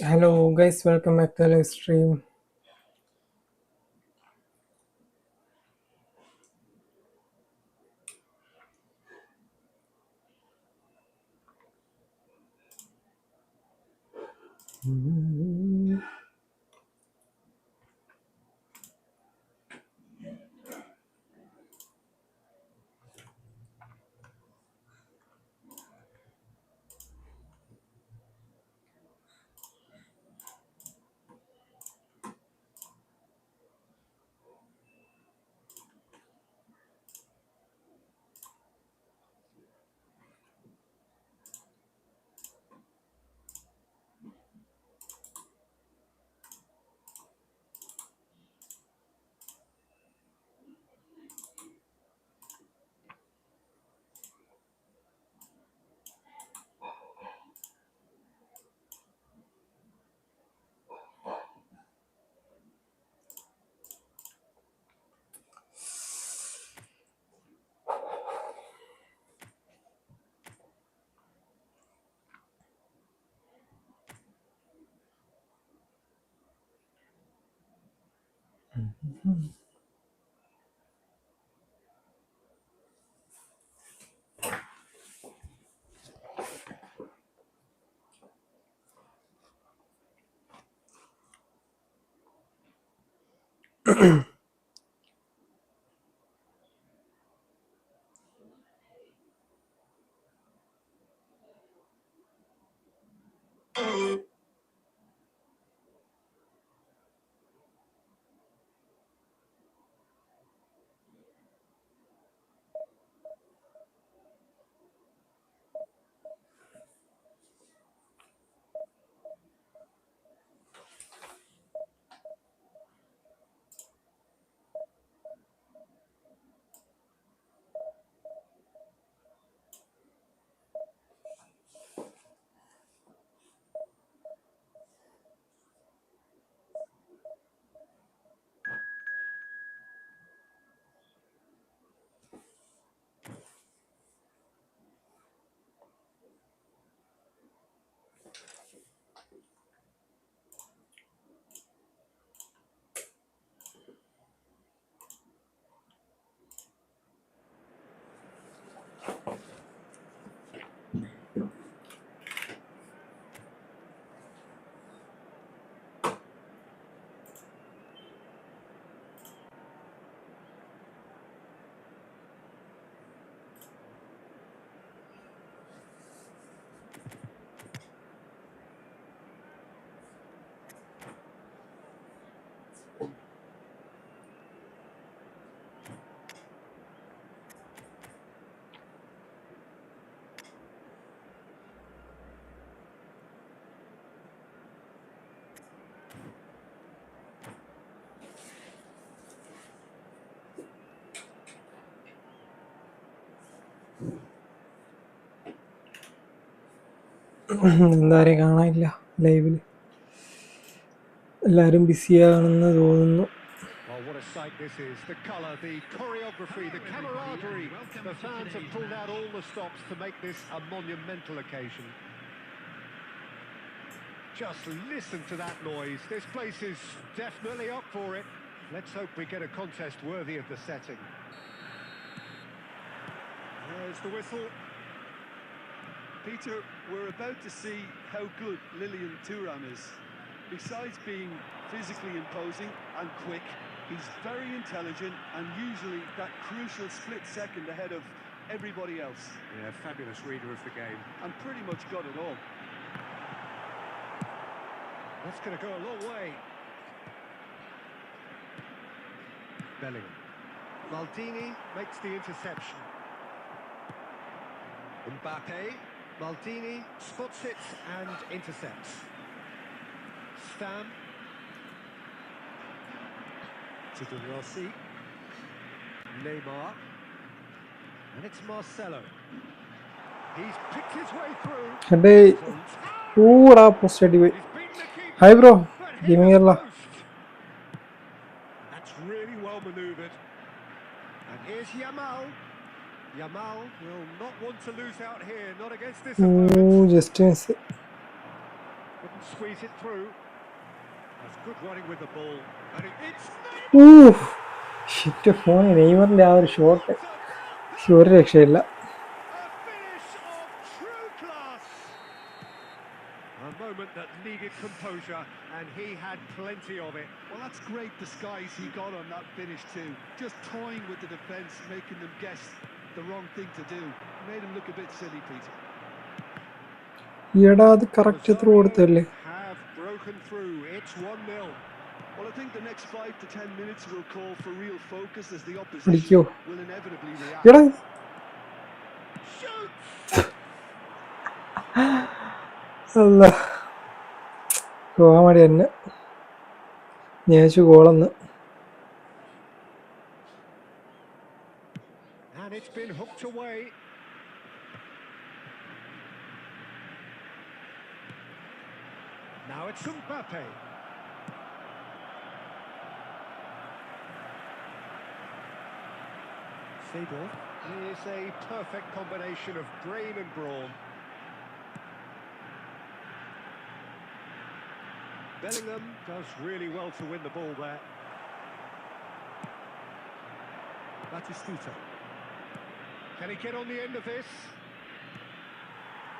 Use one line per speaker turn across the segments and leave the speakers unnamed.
Hello guys, welcome back to the live stream. എന്താരെയും കാണാനില്ല ലൈവില്. എല്ലാരും ബിസിയാണെന്ന് തോന്നുന്നു.
Oh, what a sight this is. The colour, the choreography, the camaraderie. The fans have pulled out all the stops to make this a monumental occasion. Just listen to that noise. This place is definitely up for it. Let's hope we get a contest worthy of the setting. There's the whistle.
Peter, we're about to see how good Lilian Thuram is. Besides being physically imposing and quick, he's very intelligent and usually that crucial split second ahead of everybody else.
Yeah, fabulous reader of the game.
And pretty much got it all.
That's going to go a long way. Bellingham. Maldini makes the interception. MBAPPE. Maldini spots it and intercepts. Stam. To De Rossi. Neymar. And it's Marcelo. He's picked his way through.
Hey, ooh, post anyway. Hi bro, give me a la.
That's really well manoeuvred. And here's YAMAL. YAMAL will not want to lose out here, not against this opponent.
Ooh, just miss.
Couldn't squeeze it through. That's good running with the ball. And it's
shit phone നെയ്മറിന്റെ ആ ഒരു shot ഒരു രക്ഷയില്ല.
a finish of true class. A moment that needed composure, and he had plenty of it.
Well, that's great disguise he got on that finish too. Just toying with the defence, making them guess the wrong thing to do. Made him look a bit silly, Peter.
ഈടാ അത് correct through കൊടുത്തല്ലേ.
Have broken through. It's 1-0.
Well, I think the next 5 to 10 minutes will call for real focus as the opposition
പിടിക്കോ
will inevitably react.
എടാ അല്ല comedy തന്നെ. ഞാൻ ഗോളെന്ന്.
And it's been hooked away. Now it's MBAPPE. Seagull is a perfect combination of brain and brawn. Bellingham does really well to win the ball there. Batistuta. Can he get on the end of this?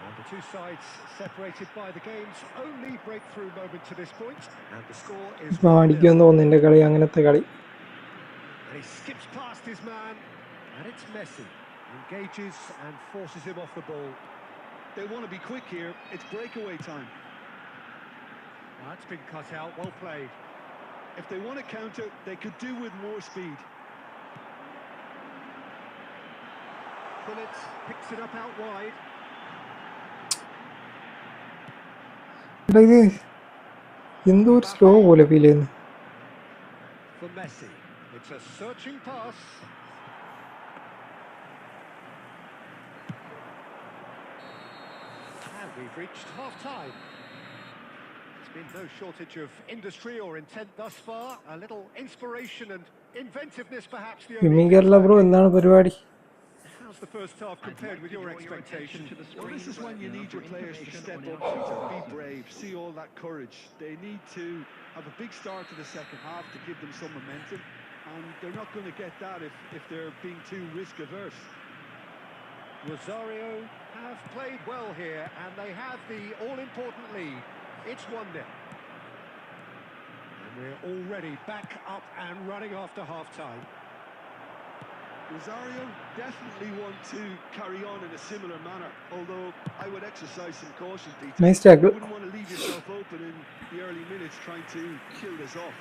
And the two sides separated by the game's only breakthrough moment to this point. And the score is 1-0.
അടിക്കുമെന്ന് തോന്നുന്നു എൻ്റെ കളി അങ്ങനത്തെ കളി.
And he skips past his man. And it's Messi. Engages and forces him off the ball.
They want to be quick here. It's breakaway time.
That's been cut out. Well played.
If they want to counter, they could do with more speed.
Phillips picks it up out wide.
എടാ ഇത് എന്തോ ഒരു slow പോലെ feel ചെയ്യുന്നു.
For Messi. It's a searching pass. And we've reached half-time. There's been no shortage of industry or intent thus far. A little inspiration and inventiveness perhaps the only...
Kerala bro എന്താണ് പരിപാടി?
How's the first half compared with your expectations?
Well, this is when you need your players to step up, Peter, be brave, see all that courage. They need to have a big start to the second half to give them some momentum, and they're not going to get that if they're being too risk-averse.
Rosario have played well here, and they have the all-important lead. It's 1-0. And we're already back up and running after half-time.
Rosario definitely want to carry on in a similar manner, although I would exercise some caution, Peter.
Nice tackle.
You wouldn't want to leave yourself open in the early minutes trying to kill this off.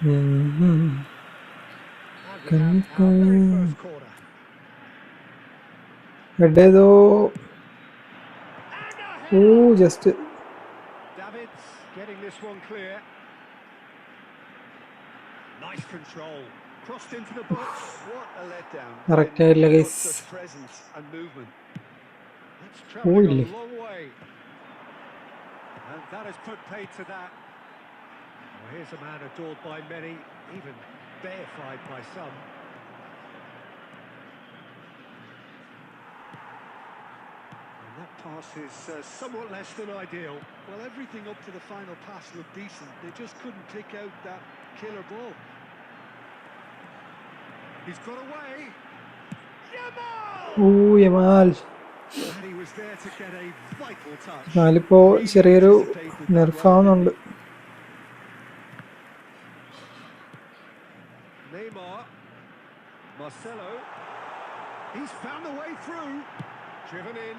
And we have our very first corner.
എടേതോ ഓ just
Davids getting this one clear. Nice control. Crossed into the box.
What a letdown.
Correct ആയില്ല guys.
Such presence and movement.
That's travelling
Oi.
a long way. And that has put paid to that. Well, here's a man adored by many, even deified by some. And that pass is somewhat less than ideal.
Well, everything up to the final pass looked decent. They just couldn't pick out that killer ball.
He's got away. YAMAL!
Oh Yamal.
And he was there to get a vital touch.
ഞാലിപ്പോ ചെറിയൊരു നെർഫാവുന്നുണ്ട്.
Neymar, Marcelo, he's found a way through, driven in.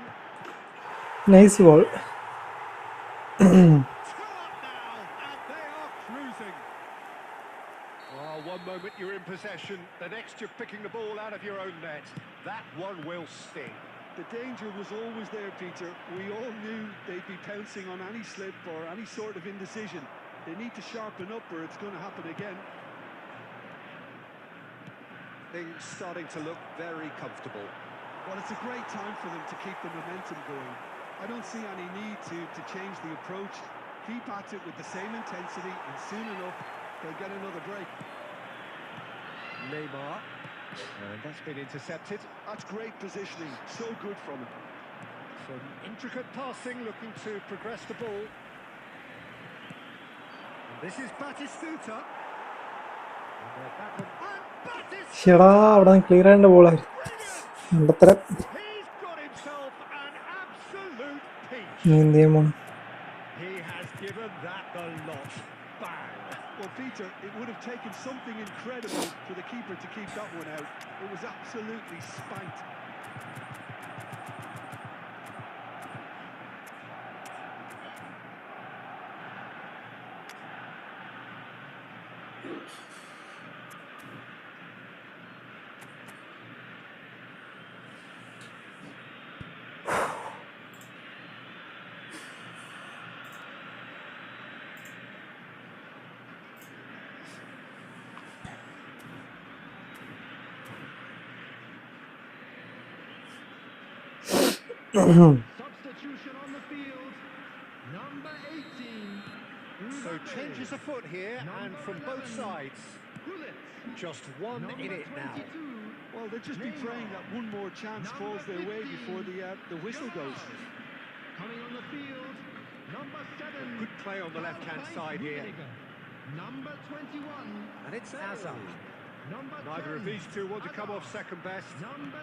Nice ball.
2 up now, and they are cruising. Oh, one moment you're in possession, the next you're picking the ball out of your own net. That one will sting.
The danger was always there, Peter. We all knew they'd be pouncing on any slip or any sort of indecision. They need to sharpen up or it's going to happen again.
Things starting to look very comfortable.
Well, it's a great time for them to keep the momentum going. I don't see any need to change the approach. Keep at it with the same intensity and soon enough they'll get another break.
Neymar, and that's been intercepted.
That's great positioning, so good from him.
Some intricate passing, looking to progress the ball. This is Batistuta. And they're back on. And Batistuta!
ഷെടാ അവിടെ നിന്ന് clear ആയിട്ട് ബോളായിരുന്നു. മണ്ടത്തരം.
He's got himself an absolute peach.
നീ എന്ത് ചെയ്യാൻ പോണം?
He has given that the lot. Bang!
Well, Peter, it would have taken something incredible for the keeper to keep that one out. It was absolutely spanked.
Substitution on the field. Number 18. So changes afoot here, and from both sides. Just one in it now.
Well, they'll just be praying that one more chance falls their way before the whistle goes.
Coming on the field, number 7. Good play on the left-hand side here. Number 21. And it's Azar. Neither of these two want to come off second best. Number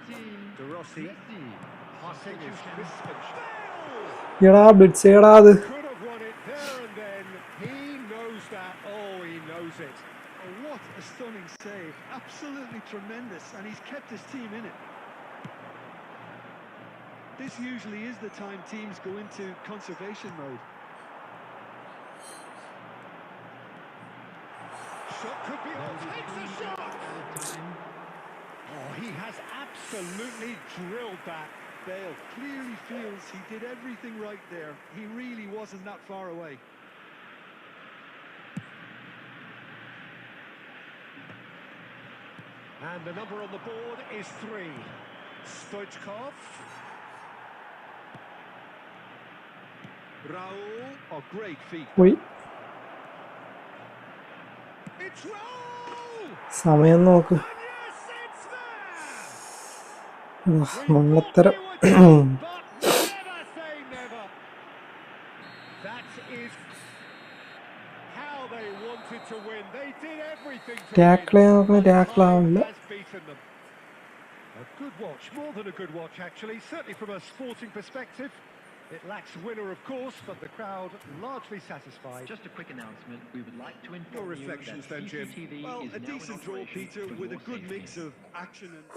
19. De Rossi. Passing is crisp and
എടാ blitz എടാ അത്.
could have won it there and then. He knows that. Oh, he knows it.
Oh, what a stunning save. Absolutely tremendous, and he's kept his team in it. This usually is the time teams go into conservation mode.
Shot could be on. Takes a shot. Oh, he has absolutely drilled that.
Bale clearly feels he did everything right there. He really wasn't that far away.
And the number on the board is 3. Stoichkov.
Raul, oh, great feet.
പോയി.
It's Raul!
സമയം നോക്ക്.
And yes, it's there!
മണ്ടത്തരം.
But never say never. That is how they wanted to win. They did everything to
tackle ചെയ്യാൻ നോക്കണ tackle ആവില്ല.
has beaten them. A good watch, more than a good watch actually, certainly from a sporting perspective. It lacks winner, of course, but the crowd largely satisfied.
Just a quick announcement. We would like to inform
Your
you
reflections
that
then, Jim.
CCTV
Well,
is
a
now in
decent draw,
operation
Peter,
for
with a
your
good
safety.
mix of action and...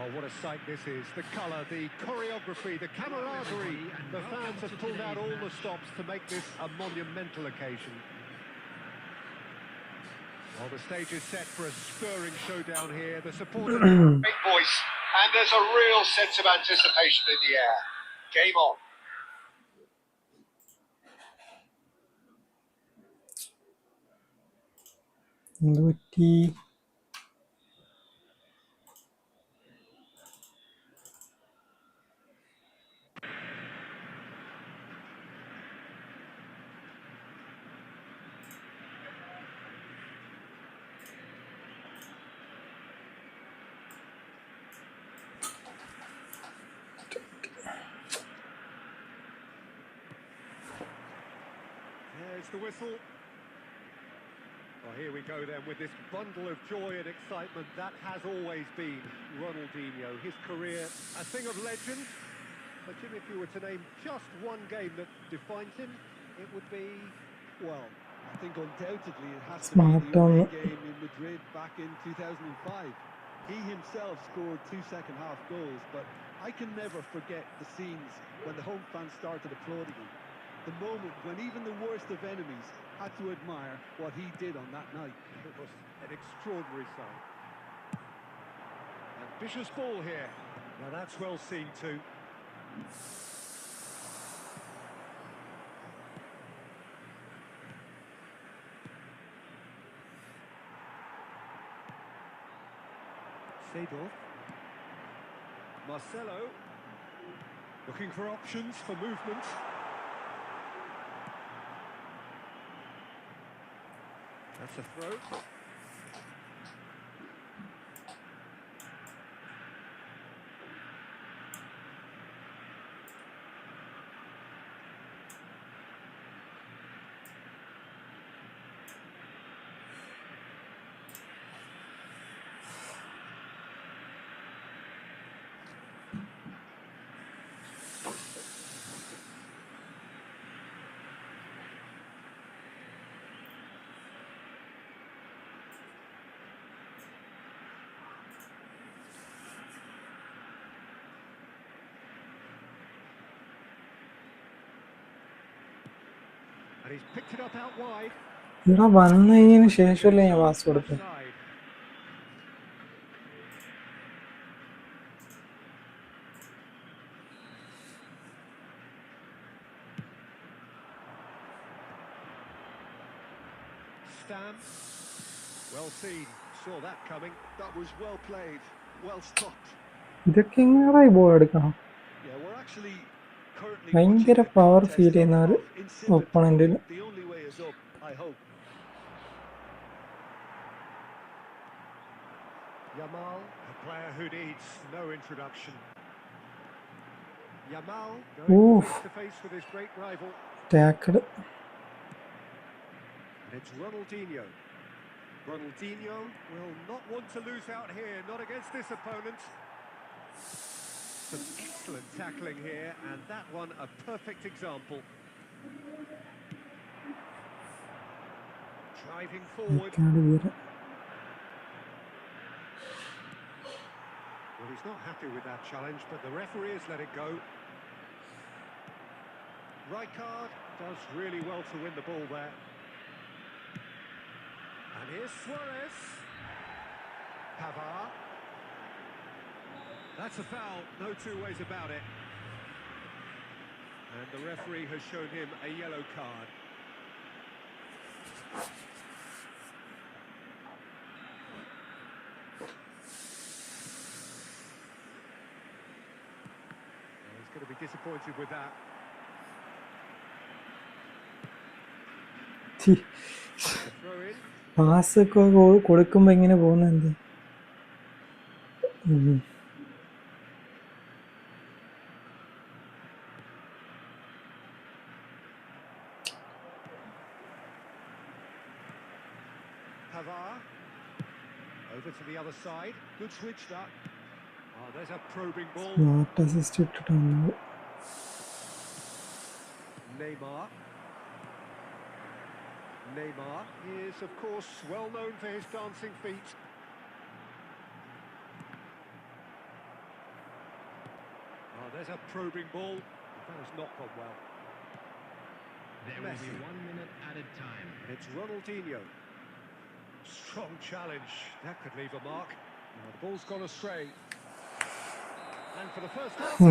Oh, what a sight this is. The colour, the choreography, the camaraderie. The fans have pulled out all the stops to make this a monumental occasion. Well, the stage is set for a stirring showdown here. The supporters...
Big voice, and there's a real sense of anticipation in the air. Game on.
Lutti.
There's the whistle. Well, here we go then with this bundle of joy and excitement. That has always been Ronaldinho. His career, a thing of legend. But Jim, if you were to name just one game that defines him, it would be,
Well, I think undoubtedly it has to
Smart
be the away
on.
game in Madrid back in 2005. He himself scored 2 second-half goals, but I can never forget the scenes when the home fans started applauding him. The moment when even the worst of enemies had to admire what he did on that night.
it was an extraordinary sight. Ambitious ball here. Now that's well seen too. Seedorf. Marcelo. Looking for options for movement. That's a throw. And he's picked it up out wide.
ഇവിടെ വന്നതിന് ശേഷമല്ലേ ഞാൻ pass കൊടുത്തത്.
Offside. Stam. Well seen. Saw that coming.
That was well played, well stopped.
ഇതൊക്കെ എങ്ങനെയായി ball എടുക്കണം?
Yeah, we're actually currently
ഭയങ്കര
watching a
power
contest
feel ചെയ്യുന്ന
of
ഒരു
insipid
ഒപ്പണന്റിൽ.
football. The only way is up, I hope.
Yamal, a player who needs no introduction. Yamal going
Oof.
face to face with his great rival.
ടാക്കഡ്.
And it's Ronaldinho. Ronaldinho will not want to lose out here, not against this opponent. Some excellent tackling here, and that one a perfect example. Driving forward. Well, he's not happy with that challenge, but the referee has let it go. Rijkaard does really well to win the ball there. And here's Suarez. Pavard. That's a foul, no two ways about it. And the referee has shown him a yellow card. Well, he's going to be disappointed with that. The throw in.
Pass ഒക്കെ കൊടുക്കുമ്പോ ഇങ്ങനെ പോകുന്ന എന്ത്?
Pavard. Over to the other side. Good switch that. Oh, there's a probing ball.
Smart assist ഇട്ടിട്ടാണ്.
Neymar. Neymar is, of course, well known for his dancing feet. There's a probing ball. That has not gone well.
There will be 1 minute added time.
It's Ronaldinho. Strong challenge. That could leave a mark. Now the ball's gone astray. And for the first half, a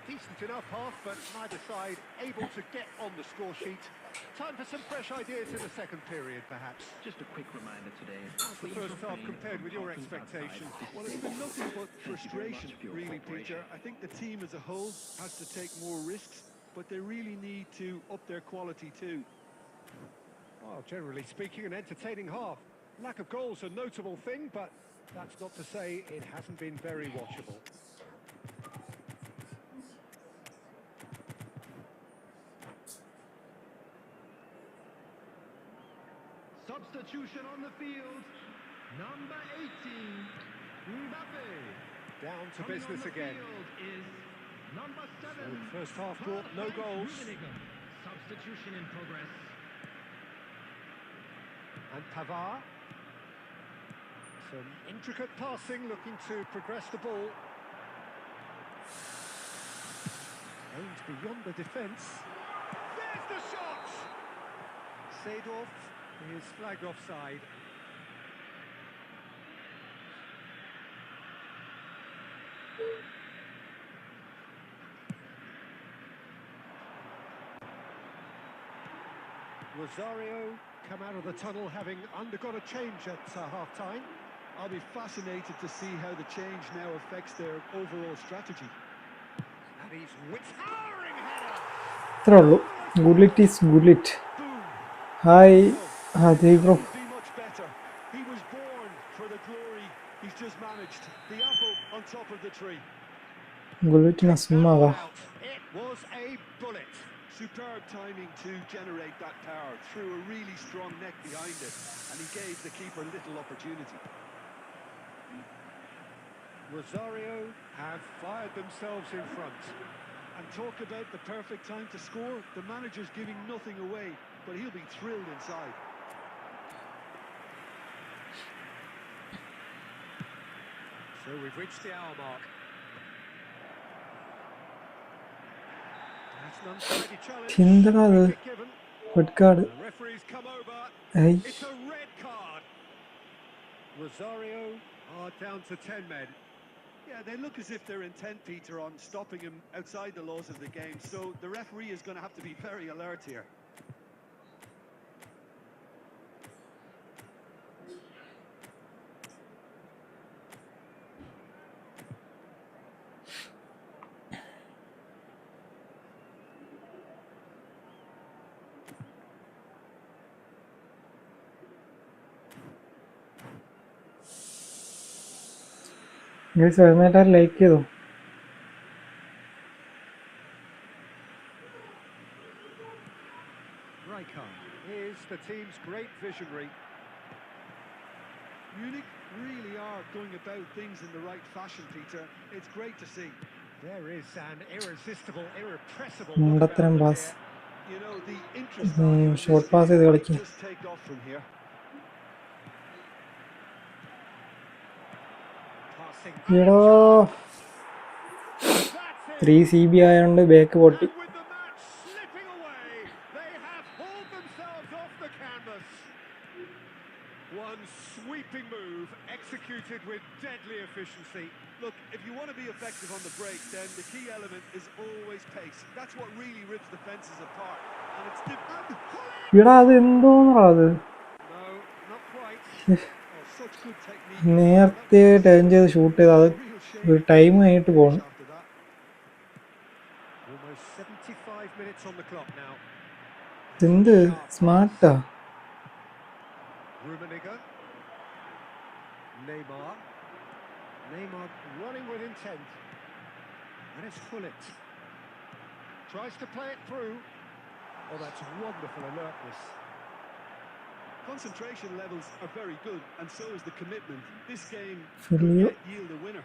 decent enough half, but neither side able to get on the score sheet. Time for some fresh ideas in the second period, perhaps.
Just a quick reminder today.
How's the first half compared with your expectations?
Well, it's been nothing but frustration, really, Peter. I think the team as a whole has to take more risks, but they really need to up their quality too.
Well, generally speaking, an entertaining half. Lack of goals a notable thing, but that's not to say it hasn't been very watchable.
Substitution on the field. Number 18, MBAPPE.
Down to
Coming
business
on the
again.
field is number 7.
So first half brought no goals.
Substitution in progress.
And Pavard. Some intricate passing, looking to progress the ball. Aimed beyond the defence. There's the shot! Seedorf is flagged offside. Rosario come out of the tunnel having undergone a change at half-time.
I'll be fascinated to see how the change now affects their overall strategy.
And he's with towering header!
ഇത്രേ ഉള്ളൂ. Good is good. Hi hi bro.
Be much better. He was born for the glory. He's just managed. The apple on top of the tree.
Good സുമ്മാവാ.
It was a bullet.
Superb timing to generate that power. Threw a really strong neck behind it, and he gave the keeper little opportunity.
Rosario have fired themselves in front.
And talk about the perfect time to score. The manager's giving nothing away, but he'll be thrilled inside.
So we've reached the hour mark. That's an untidy challenge.
എന്താണ് അത്?
Free kick given.
Red card.
The referee's come over.
ഏയ്
It's a red card. Rosario are down to 10 men.
Yeah, they look as if they're intent, Peter, on stopping him outside the laws of the game. So the referee is going to have to be very alert here.
Guys എഴുന്നേറ്റാൽ like ചെയ്തോ.
Rijkaard is the team's great visionary.
Munich really are going about things in the right fashion, Peter. It's great to see.
There is an irresistible, irrepressible
മുണ്ടത്തരം pass.
You know, the interest value of this
short pass ചെയ്ത്
game might
കളിക്കും.
just take off from here.
Passing.
എടോ 3 CB ആയതുകൊണ്ട് back പൊട്ടി.
And with the match slipping away, they have hauled themselves off the canvas. One sweeping move executed with deadly efficiency.
Look, if you want to be effective on the break, then the key element is always pace. That's what really rips defenses apart. And it's
എടാ അത് എന്തോന്നാ അത്?
No, not quite.
such good technique.
നേരത്തെ turn ചെയ്ത് shoot ചെയ്ത് അത്
Real shame.
ഒരു time ആയിട്ട് പോകണം.
After that. Almost 75 minutes on the clock now.
എന്ത് സ്മാർട്ടാ?
Rummenigge. Neymar. Neymar running with intent. And it's Hullet. Tries to play it through. Oh, that's wonderful alertness.
Concentration levels are very good, and so is the commitment. This game
Filio.
could yet yield a winner.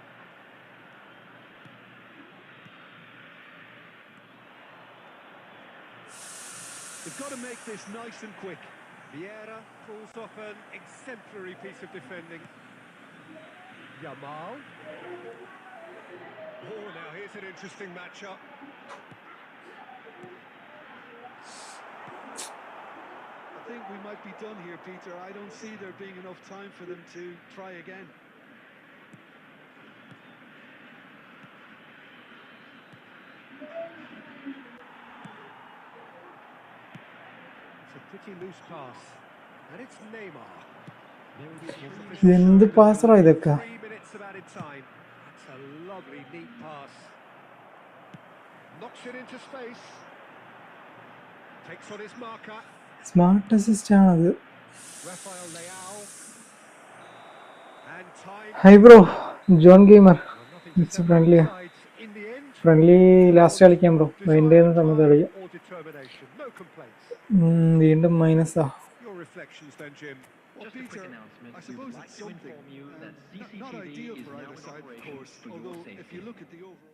They've got to make this nice and quick.
Vieira pulls off an exemplary piece of defending. Yamal. Oh, now here's an interesting matchup.
I think we might be done here, Peter. I don't see there being enough time for them to try again.
It's a pretty loose pass. And it's Neymar.
There will be
Sports
3
officials
എന്ത്
showing that
പാസറാ
there will
ഇതൊക്കെ?
be 3 minutes of added time. That's a lovely, neat pass. Knocks it into space. Takes on his marker.
Smart assist ആണത്.
Rafael Leao. And time.
Hi bro, John gamer.
Well, nothing to
it's
separate
ഫ്രണ്ട്ലിയാ.
the sides in the end.
Friendly last കളിക്കാം bro. അതിൻ്റെ
Desire,
സമയത്ത്
drive
കളിക്കാം.
or determination. No complaints.
വീണ്ടും മൈനസാ.
Your reflections then, Jim.
Well,
Just a quick
Peter,
announcement.
I
We
suppose
would like
it's
to
something.
inform you that
Not
CCTV
ideal
is
for
now
either
in
side, of
operation
course,
for your
although if
safety.
you look at the overall...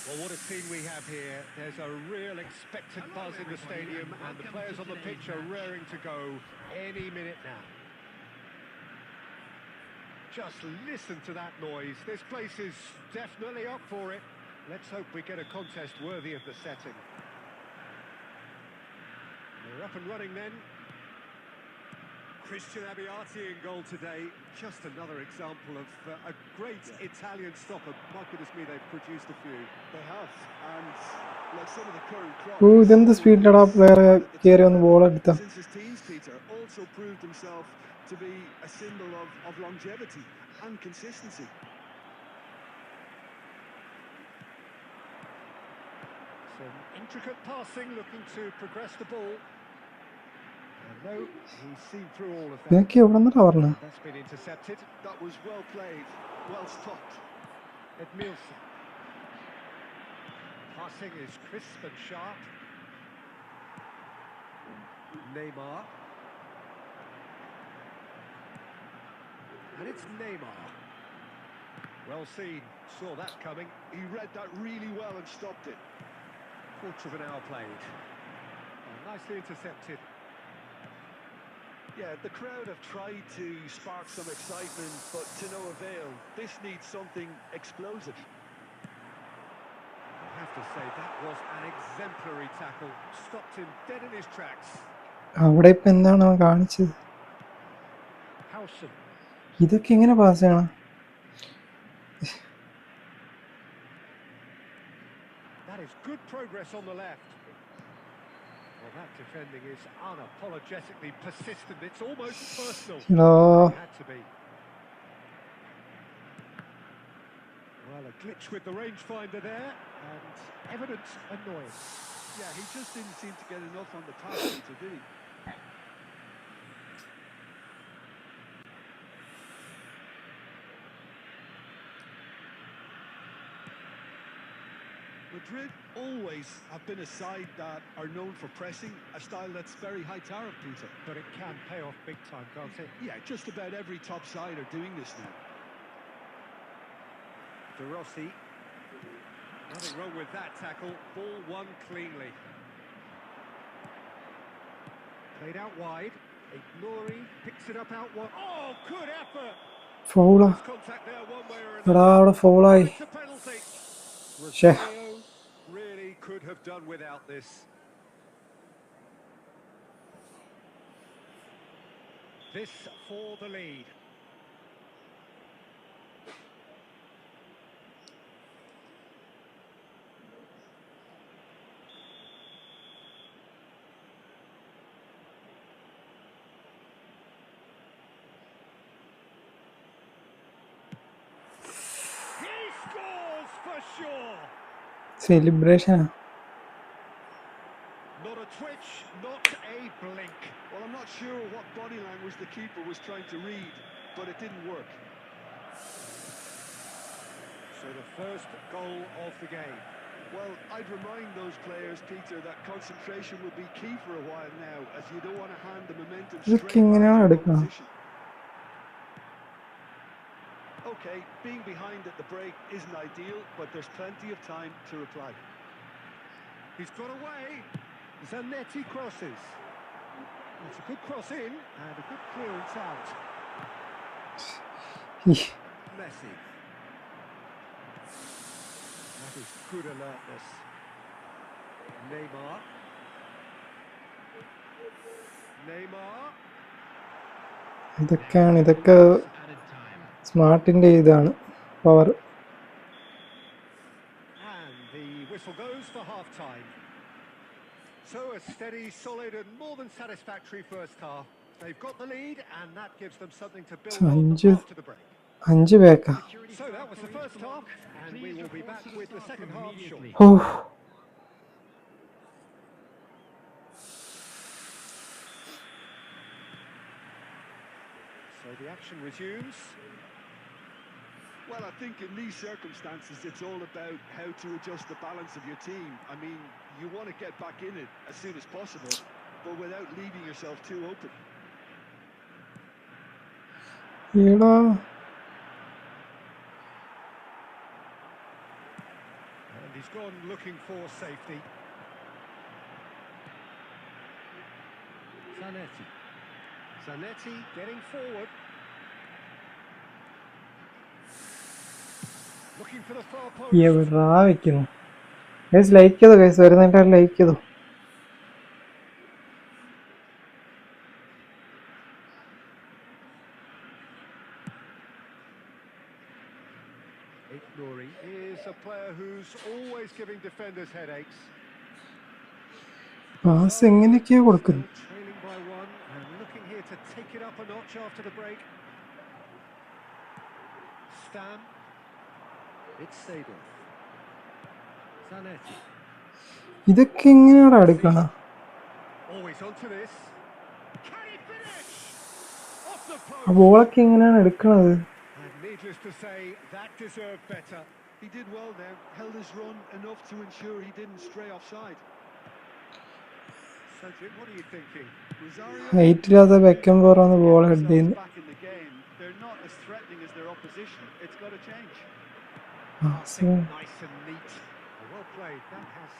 Well, what a scene we have here. There's a real expectant buzz in the stadium, and the players on the pitch are raring to go any minute now. Just listen to that noise. This place is definitely up for it. Let's hope we get a contest worthy of the setting. We're up and running then. Christian Abbiati in goal today. Just another example of a great Italian stopper. My goodness me, they've produced a few.
They have, and like some of the current crop...
ഇതെന്ത് സ്പീഡിലടാ player കയറി ഒന്ന് ball എടുത്ത.
Since his teens, Peter, also proved himself to be a symbol of longevity and consistency.
Some intricate passing, looking to progress the ball. And no, he's seen through all of that.
ഇതൊക്കെ എവിടെ നിന്നാ പറഞ്ഞ?
That's been intercepted.
That was well played, well stopped.
Edmilson. Passing is crisp and sharp. Neymar. And it's Neymar. Well seen, saw that coming.
He read that really well and stopped it.
Quarter of an hour played. Oh, nicely intercepted.
Yeah, the crowd have tried to spark some excitement, but to no avail. This needs something explosive.
to say that was an exemplary tackle. Stopped him dead in his tracks.
അവിടെ ഇപ്പം എന്താണ് അവൻ കാണിച്ചത്?
Howson.
ഇതൊക്കെ എങ്ങനെ pass ചെയ്യണം?
That is good progress on the left. Well, that defending is unapologetically persistent. It's almost personal.
No.
It had to be. Well, a glitch with the rangefinder there, and evident annoyance.
Yeah, he just didn't seem to get enough on the pass, Peter, did he? Madrid always have been a side that are known for pressing, a style that's very high tariff, Peter.
But it can pay off big time, can't it?
Yeah, just about every top side are doing this now.
De Rossi. Nothing wrong with that tackle. Ball won cleanly. Played out wide. Ignori picks it up out wide. Oh, good effort.
Foul.
Contact there one way or
എടാ
another.
അവിടെ ഫോളായി.
It's a penalty.
Sheh.
Rosario really could have done without this. This for the lead. He scores for sure.
Celebration.
Not a twitch, not a blink.
Well, I'm not sure what body language the keeper was trying to read, but it didn't work.
So the first goal of the game.
Well, I'd remind those players, Peter, that concentration will be key for a while now, as you don't want to hand the momentum straight back to your opposition. Okay, being behind at the break isn't ideal, but there's plenty of time to reply.
He's got away. Zanetti crosses. It's a good cross in and a good clearance out. Messi. That is good alertness. Neymar.
ഇതൊക്കെ സ്മാർട്ടിന്റെ ഇതാണ് power.
And the whistle goes for half time. So a steady, solid and more than satisfactory first half. They've got the lead and that gives them something to build on after the break.
5 back.
So that was the first half and we will be back with the second half shortly. So the action resumes.
Well, I think in these circumstances, it's all about how to adjust the balance of your team. I mean, you want to get back in it as soon as possible, but without leaving yourself too open.
And he's gone looking for safety. Zanetti getting forward. Looking for the far post.
എവിടാ വെക്കുന്നു? Guys like ചെയ്തോ, guys വരുന്നതിന്റെ like ചെയ്തോ.
Ignori is a player who's always giving defenders headaches.
Pass എങ്ങനെയൊക്കെയാ കൊടുക്കുന്നത്?
Trailing by one and looking here to take it up a notch after the break. Stam. It's Sable. Zanetti.
ഇതൊക്കെ എങ്ങനെയാണ് എടുക്കണ?
Always onto this. Can he finish? Off the post.
ആ ബോളൊക്കെ എങ്ങനെയാണ് എടുക്കണത്?
And needless to say, that deserved better.
He did well there, held his run enough to ensure he didn't stray offside.
Cedric, what are you thinking?
ഹൈറ്റില്ലാത്ത Beckham പോറാന്ന് ball head ചെയ്യുന്നു.
Back in the game, they're not as threatening as their opposition. It's got to change.
Nice and neat. Well played. That has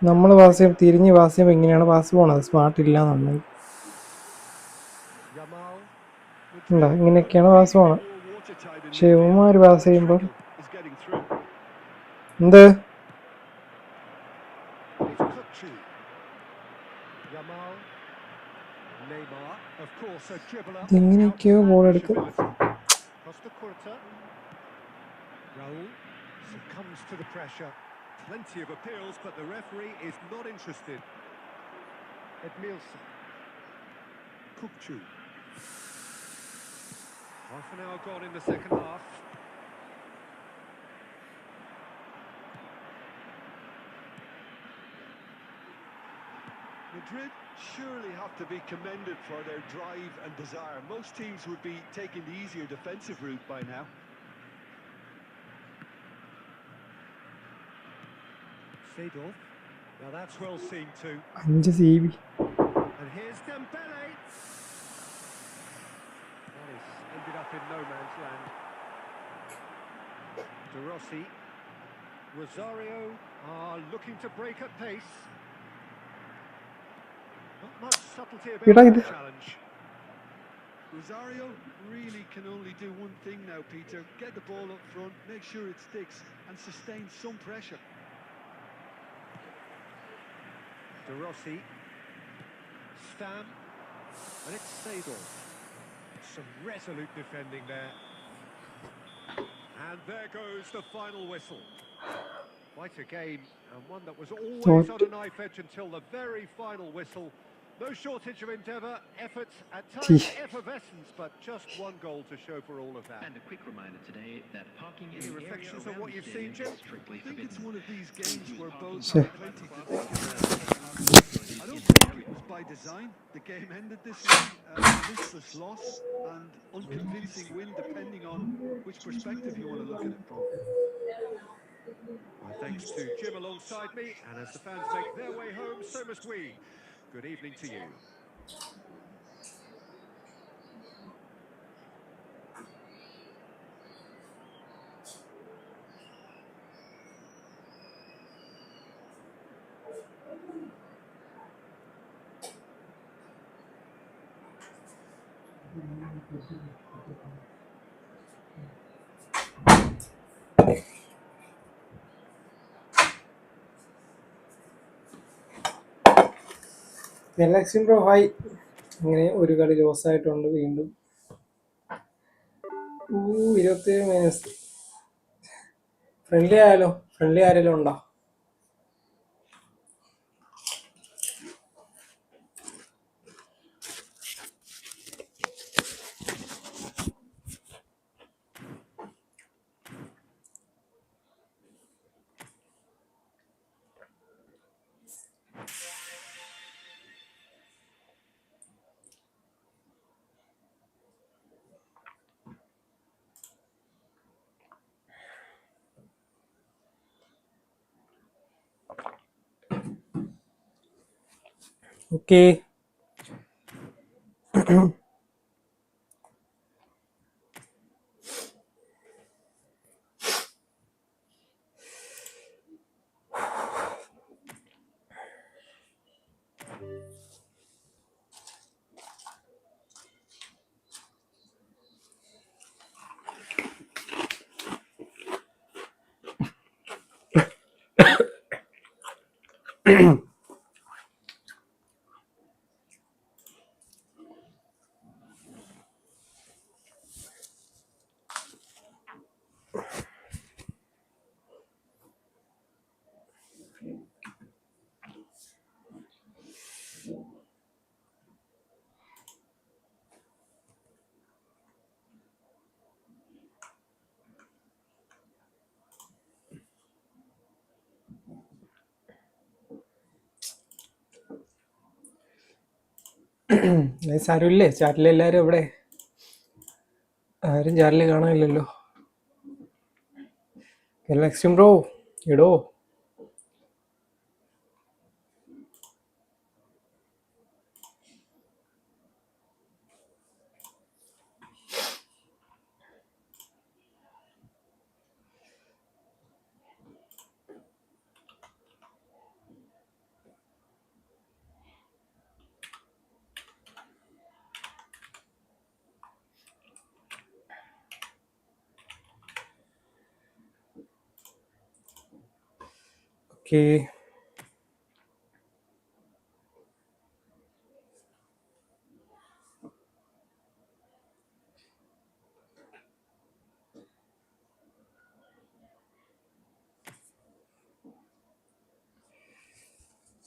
നമ്മൾ pass ചെയ്യും, തിരിഞ്ഞ് pass ചെയ്യുമ്പോൾ ഇങ്ങനെയാണ് pass പോണത്. Smart ഇല്ല എന്നുള്ളത്
Yamal.
ഉണ്ടോ? ഇങ്ങനെയൊക്കെയാണ് പാസ് പോണത്. പക്ഷെ ഇവന്മാർ പാസ് ചെയ്യുമ്പോൾ എന്ത്
Neymar, of course, a dribbler.
ഇതെങ്ങനെയൊക്കെയോ ബോൾ എടുക്കും.
Costa Curta. Raul succumbs to the pressure. Plenty of appeals, but the referee is not interested. Edmilson. Kukcu. Half an hour gone in the second half.
Madrid surely have to be commended for their drive and desire. Most teams would be taking the easier defensive route by now.
Seedorf. Now that's well seen too.
5 CB.
And here's Dembele. That is ended up in no man's land. De Rossi. Rosario are looking to break at pace. Not much subtlety about the challenge.
Rosario really can only do one thing now, Peter. Get the ball up front, make sure it sticks, and sustain some pressure.
De Rossi. Stam. And it's Seedorf. Some resolute defending there. And there goes the final whistle. Quite a game, and one that was always on a knife edge until the very final whistle. No shortage of endeavour, effort, at times effervescence, but just one goal to show for all of that.
And a quick reminder today that parking in
Any
the
reflections
area
on what
around
you've
the
seen,
stadium
Jim?
is strictly
I think it's
forbidden.
one of these games where both
Sure.
have plenty to think about. I don't think it was by design. The game ended this way. A listless loss and unconvincing win, depending on which perspective you want to look at it from.
My thanks to Jim alongside me, and as the fans make their way home, so must we. Good evening to you.
Galaxy bro hi. ഇങ്ങനെ ഒരു കളി loss ആയിട്ടുണ്ട് വീണ്ടും. 27 minutes. Friendly ആയാലോ? Friendly ആരെങ്കിലും ഉണ്ടോ? Okay. സാരമില്ലേ? ചാറ്റിലെല്ലാവരും എവിടെ? ആരും ചാറ്റിൽ കാണാനില്ലല്ലോ. ഗാലക്സി ബ്രോ ഇടോ. ഓക്കെ.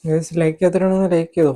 Guys, like ചെയ്യാത്തവരാണെന്ന് ലൈക്ക് ചെയ്തോ.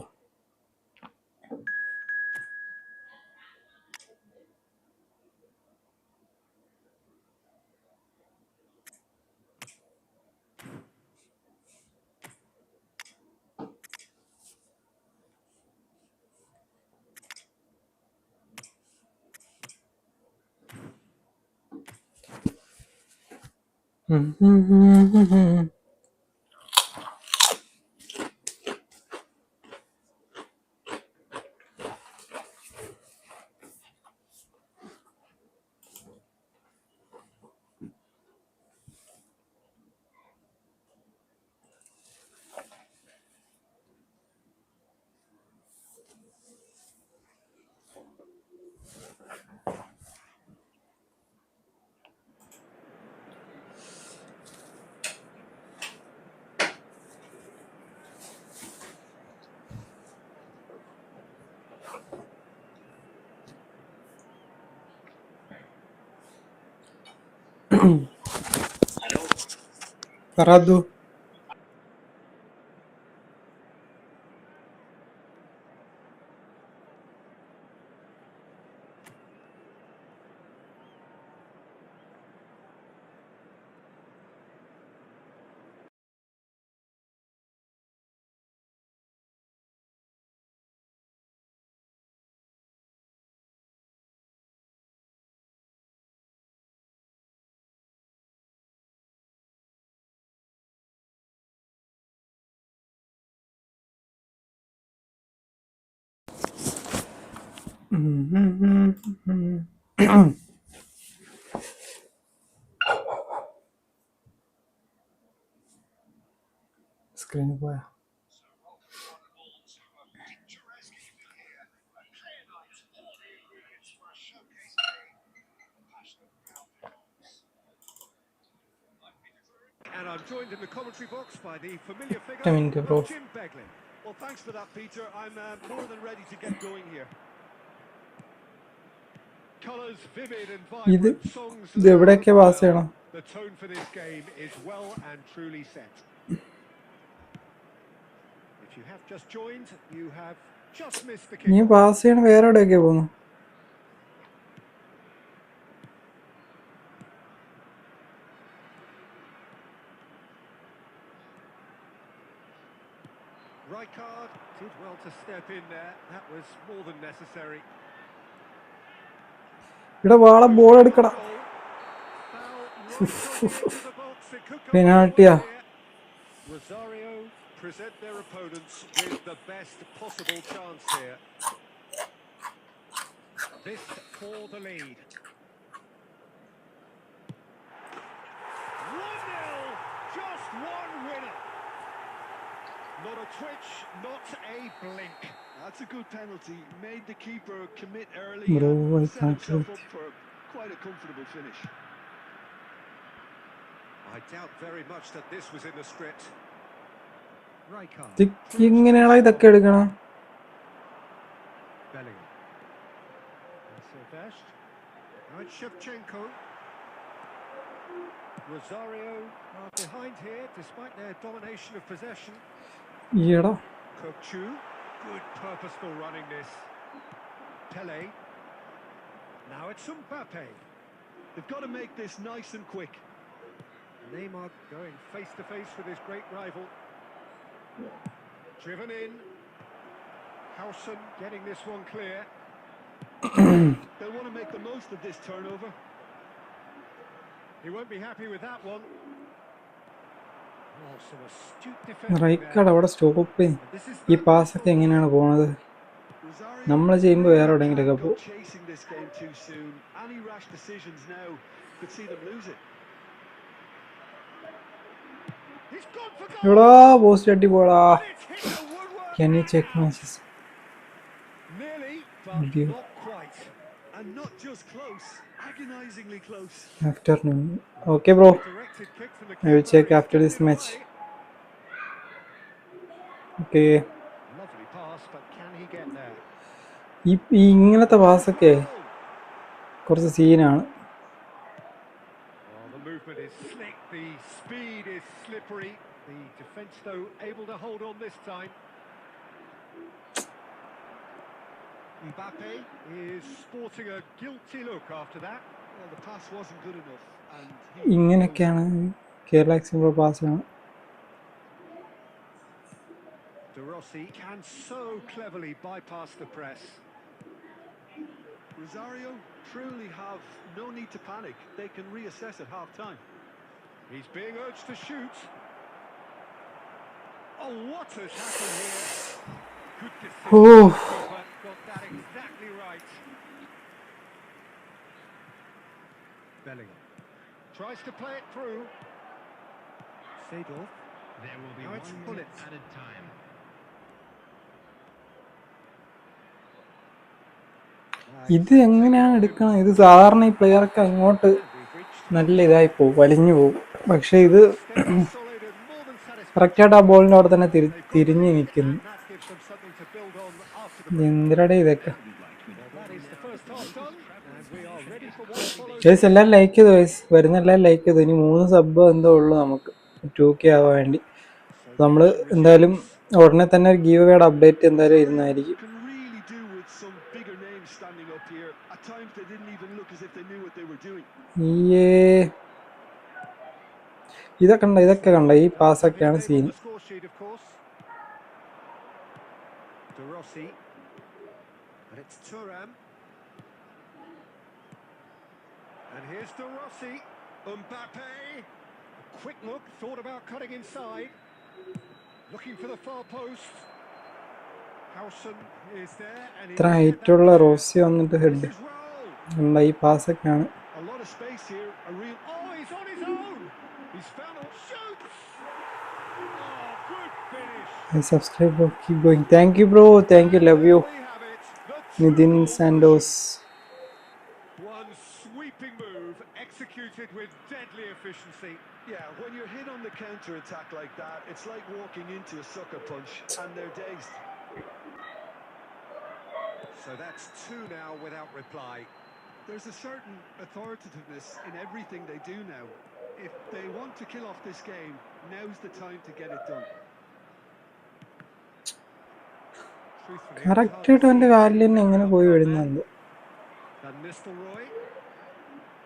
പറതു സ്ക്രീനിൽ പോയാ.
And I'm joined in the commentary box by the familiar figure
I mean, bro.
of Jim Beglin.
Well, thanks for that, Peter. I'm more than ready to get going here.
Colours vivid and
ഇത്
vibrant, songs
ഇത് എവിടെയൊക്കെ
loud
pass
and
ചെയ്യണം?
well. The tone for this game is well and truly set. If you have just joined, you have just missed the
നീ
kick.
Pass ചെയ്യണം വേറെ എവിടെയൊക്കെയാ പോകുന്നു?
Right card, did well to step in there. That was more than necessary.
ഇവിടെ വാള ball എടുക്കടാ.
Foul right on the edge of the box. It could go
പെനാൾട്ടിയാ.
either way here. Rosario present their opponents with the best possible chance here. This for the lead. 1-0, just one winner. Not a twitch, not a blink.
That's a good penalty. Made the keeper commit early
Bro, I
and set
can't
himself
do
up for quite a comfortable finish.
I doubt very much that this was in the script. Right card.
ഇങ്ങനെയാണോ ഇതൊക്കെ എടുക്കണം?
Bellingham. And Silvestre. Now it's Shevchenko. Rosario are behind here despite their domination of possession.
ഈടാ
Kokchu. Good purposeful running this. Pele. Now it's MBAPPE.
They've got to make this nice and quick.
Neymar going face to face with his great rival. Driven in. Howson getting this one clear.
They'll want to make the most of this turnover.
He won't be happy with that one. Oh, some astute defending
right
there.
Card അവിടെ stop ചെയ്യും.
This is
ഈ പാസ്സൊക്കെ എങ്ങനെയാണ് പോണത്?
Rosario
നമ്മൾ ചെയ്യുമ്പോൾ വേറെ എവിടെയെങ്കിലൊക്കെ
can't go
പോകും.
chasing this game too soon. Any rash decisions now could see them lose it.
He's gone for goal.
ഇവിടെ പോസ്റ്റ് അടി പോടാ.
And it's hit the woodwork.
Can you check matches?
Nearly,
Video.
but not quite.
And not just close, agonizingly close.
Afternoon. Okay, bro.
Directed kick from the
I will
keeper.
check
He's
after this
kept it
match.
away.
Okay.
Lovely pass, but can he get there?
ഈ ഇങ്ങനത്തെ പാസ്സൊക്കെ കുറച്ച് സീനാണ്.
Oh, the movement is slick, the speed is slippery. The defence, though, able to hold on this time. MBAPPE is sporting a guilty look after that.
Well, the pass wasn't good enough, and
ഇങ്ങനെയൊക്കെയാണ് Kerala എക്സിംപ്രോ പാസ്സാണ്.
De Rossi can so cleverly bypass the press.
Rosario truly have no need to panic. They can reassess at half-time.
He's being urged to shoot. Oh, what has happened here? Good decision. Got that exactly right. Bellingham tries to play it through. Seedorf.
There will be
Now
1
it's
minute
Bullets.
added time.
ഇത് എങ്ങനെയാണ് എടുക്കണം? ഇത് സാധാരണ ഈ പ്ലെയർക്ക് അങ്ങോട്ട് നല്ല ഇതായി പോകും, വലിഞ്ഞു പോകും. പക്ഷെ ഇത് കറക്റ്റായിട്ട് ആ ബോളിൻ്റെ അവിടെ തന്നെ തിരിഞ്ഞ് നിൽക്കുന്നു. എന്തിനാടെ ഇതൊക്കെ? ഗൈസ് എല്ലാവരും ലൈക്ക് ചെയ്തു. ഗൈസ് വരുന്ന എല്ലാവരും ലൈക്ക് ചെയ്തു. ഇനി 3 സബ് എന്തോ ഉള്ളൂ നമുക്ക് 2K ആവാൻ വേണ്ടി. നമ്മൾ എന്തായാലും ഉടനെ തന്നെ ഒരു ഗീവ് അവേയുടെ അപ്ഡേറ്റ് എന്തായാലും ഇരുന്നായിരിക്കും. ഇതൊക്കെ കണ്ട ഈ പാസ്സൊക്കെയാണ് scene.
De Rossi, and it's Thuram, and here's De Rossi. MBAPPE, a quick look, thought about cutting inside, looking for the far post. Howson is there, and
ഇത്ര ഹൈറ്റുള്ള റോസി വന്നിട്ട് ഹെഡ് ഉള്ള ഈ പാസ്സൊക്കെയാണ്.
A lot of space here, a real...
Oh, he's on his own. He's found a shoot. Oh, good finish.
Subscribe bro, keep going. Thank you bro, thank you, love you. Nidin Sandos.
One sweeping move executed with deadly efficiency.
Yeah, when you're hit on the counter-attack like that, it's like walking into a sucker punch and they're dazed.
So that's 2 now without reply.
There's a certain authoritativeness in everything they do now. If they want to kill off this game, now's the time to get it done.
കറക്റ്റായിട്ട് അവൻ്റെ കാലിൽ തന്നെ എങ്ങനെ പോയി വരുന്നുണ്ട്.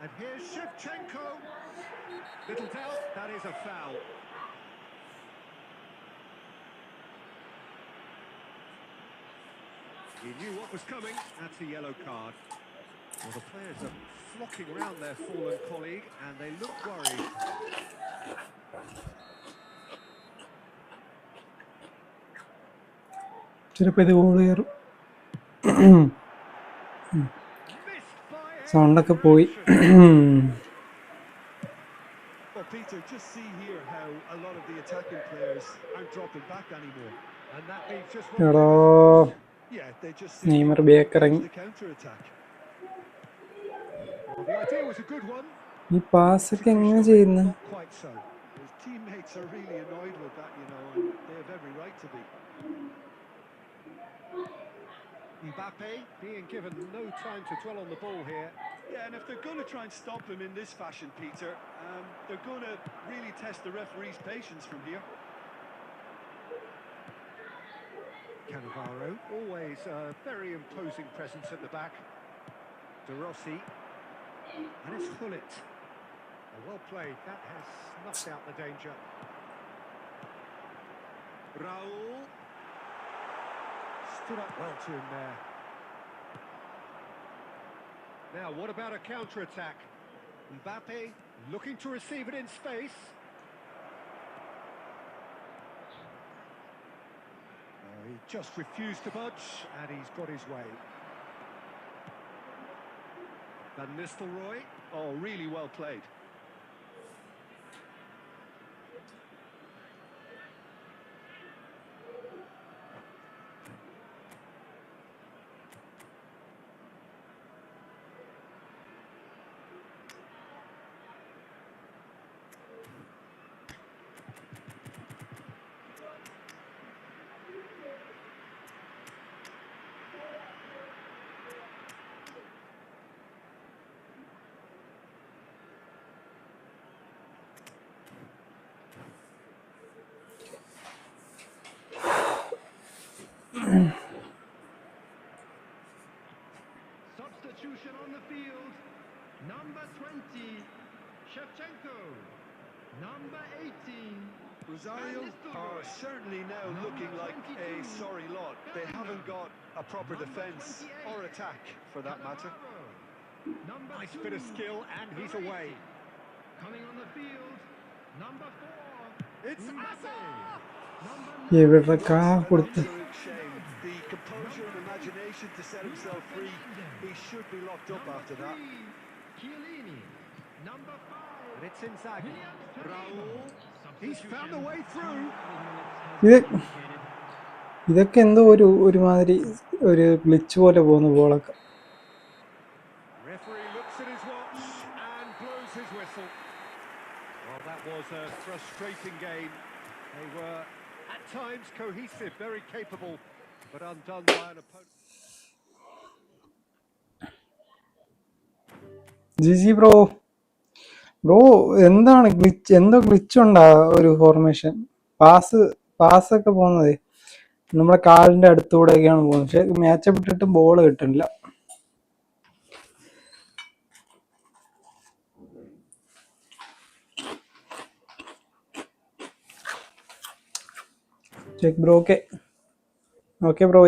And here's Shevchenko. Little doubt, that is a foul. He knew what was coming. That's a yellow card. Well, the players are flocking around their fallen colleague, and they look worried.
ചിലപ്പോൾ ഇത് goal കയറും. സൗണ്ടൊക്കെ പോയി.
Well, Peter, just see here how a lot of the attacking players aren't dropping back anymore.
And that leaves just
എടോ
Yeah, they just
Neymar back ഇറങ്ങി.
the counter-attack.
Well, the idea was a good one.
ഈ പാസ്സൊക്കെ എങ്ങനെ ചെയ്യുന്നത്?
Not quite so.
His teammates are really annoyed with that, you know, and they have every right to be.
MBAPPE being given no time to dwell on the ball here.
Yeah, and if they're going to try and stop him in this fashion, Peter, they're going to really test the referee's patience from here.
Cannavaro, always a very imposing presence at the back. De Rossi, and it's Hullet. Well played, that has snuffed out the danger. Raul stood up well to him there. Now, what about a counter-attack? MBAPPE looking to receive it in space. He just refused to budge, and he's got his way. Van Nistelrooy.
Oh, really well played.
Substitution on the field. Number 20, Shevchenko. Number 18.
Rosario are certainly now looking like a sorry lot. They haven't got a proper defence or attack, for that matter.
Nice bit of skill, and he's away.
Coming on the field, number 4.
It's Asa!
ഇവിടൊക്കെ കൊടുത്ത്
Absolute shame. The composure and imagination to set himself free. He should be locked up after that.
Chiellini. Number 5.
But it's Inzaghi. Raul. He's found a way through.
ഇതൊക്കെ എന്തോ ഒരുമാതിരി ഒരു glitch പോലെ പോകുന്നു ബോളൊക്കെ.
Referee looks at his watch and blows his whistle. Well, that was a frustrating game. They were at times cohesive, very capable, but undone by an opponent.
GG bro എന്താണ് glitch? എന്തോ glitch ഉണ്ടാ ഒരു formation. പാസ്സൊക്കെ പോകുന്നത് നമ്മുടെ കാലിന്റെ അടുത്തൂടെയൊക്കെയാണ് പോകുന്നത്. പക്ഷെ matchup ഇട്ടിട്ട് ബോൾ കിട്ടുന്നില്ല. Check bro. Okay bro.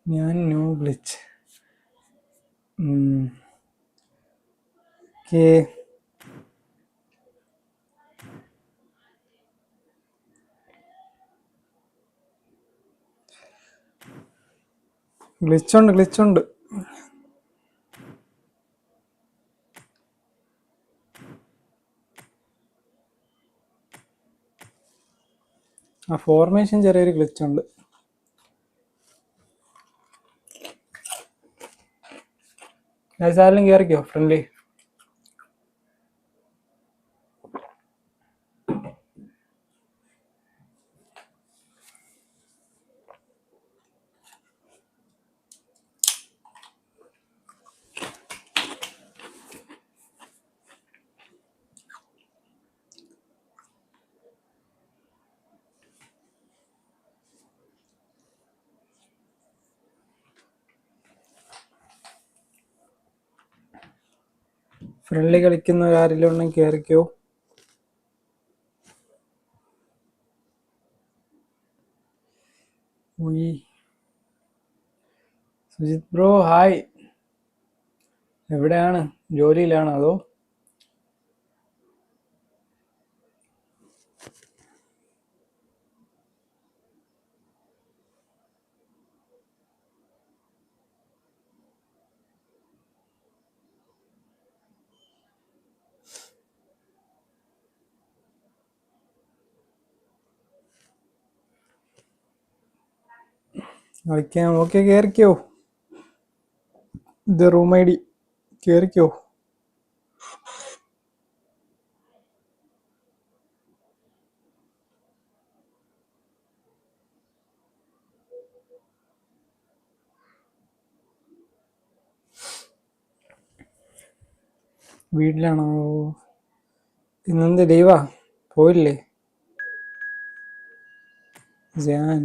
ഞാൻ നോ ഗ്ലിച്ച്. ഗ്ലിച്ചുണ്ട്. ആ ഫോർമേഷൻ ചെറിയൊരു ഗ്ലിച്ചുണ്ട്. ആരെങ്കിലും കയറിക്കോ ഫ്രണ്ട്ലി. ഫ്രണ്ട്ലി കളിക്കുന്നവരാരെങ്കിലും ഉണ്ടെങ്കിൽ കയറിക്കോ. Sujith bro hi. എവിടെയാണ്? ജോലിയിലാണോ അതോ? കളിക്കാം. ഓക്കെ കയറിക്കോ. ഇത് റൂം ഐ ഡി. കയറിക്കോ. വീട്ടിലാണോ? ഇന്നെന്ത് ലീവാ? പോയില്ലേ? ഞാൻ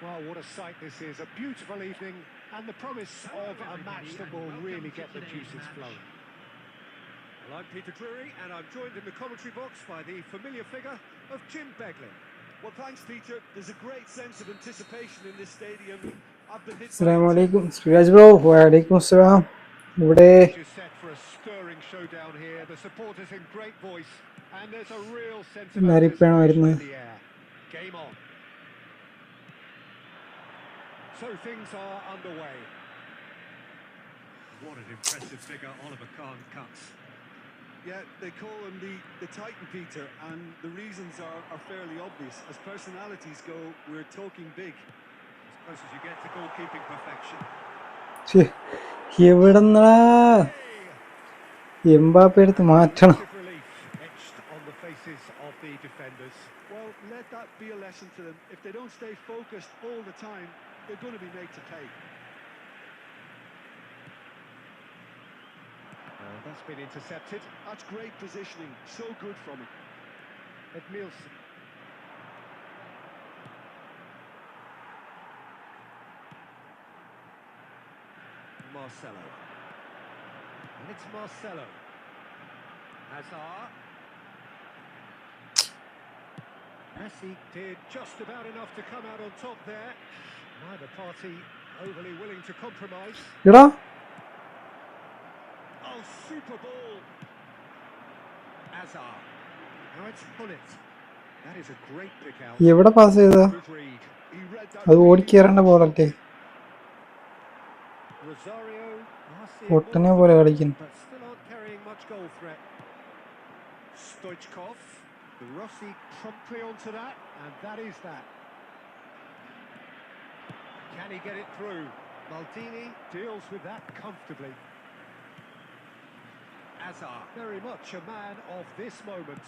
Well, what a sight this is. A beautiful evening and the promise of a match that will really get the juices flowing.
Well, I'm Peter Drury, and I'm joined in the commentary box by the familiar figure of Jim Beglin. Well, thanks, Peter. There's a great sense of anticipation in this stadium. I've been hit by
Assalamualaikum. Siraj bro. Waalaikumsalam. ഇവിടെ
Stage is set for a stirring showdown here. The supporters in great voice, and there's a real sense of
നരിപ്പാണ്
anticipation
വരുന്നത്.
in the air. Game on. So things are underway.
what an impressive figure Oliver Kahn cuts. Yeah, they call him the Titan, Peter, and the reasons are fairly obvious. As personalities go, we're talking big. As close as you get to goalkeeping perfection.
എവിടെന്നാ Mbappe എടുത്ത് മാറ്റണം.
Relief etched on the faces of the defenders.
Well, let that be a lesson to them. If they don't stay focused all the time, they're going to be made to pay.
That's been intercepted.
That's great positioning. So good from him.
Edmilson.
Marcelo.
And it's Marcelo. Hazard. Messi did just about enough to come out on top there. Neither party overly willing to compromise.
എടാ
Oh, super ball. Hazard. Now it's Pullet. That is a great pick out.
എവിടെ pass ചെയ്താ?
Good read. He read that
അത്
really
ഓടിക്കേറേണ്ട ബോളൊക്കെ
Rosario.
പൊട്ടനെ പോലെ കളിക്കുന്നു.
But still aren't carrying much goal threat. Stoichkov. The Rossi promptly onto that, and that is that. Can he get it through? Maldini deals with that comfortably. Hazard, very much a man of this moment.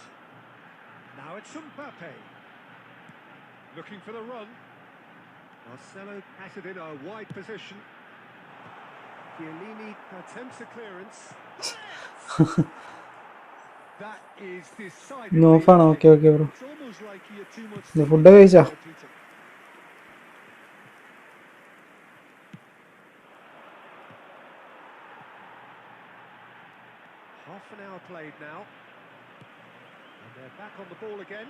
Now it's MBAPPE. Looking for the run. Marcelo has it in a wide position. Chiellini attempts a clearance. That is decidedly.
No fun. Okay, bro.
It's almost like he had too much.
The food കഴിച്ചാ?
Half an hour played now. And they're back on the ball again.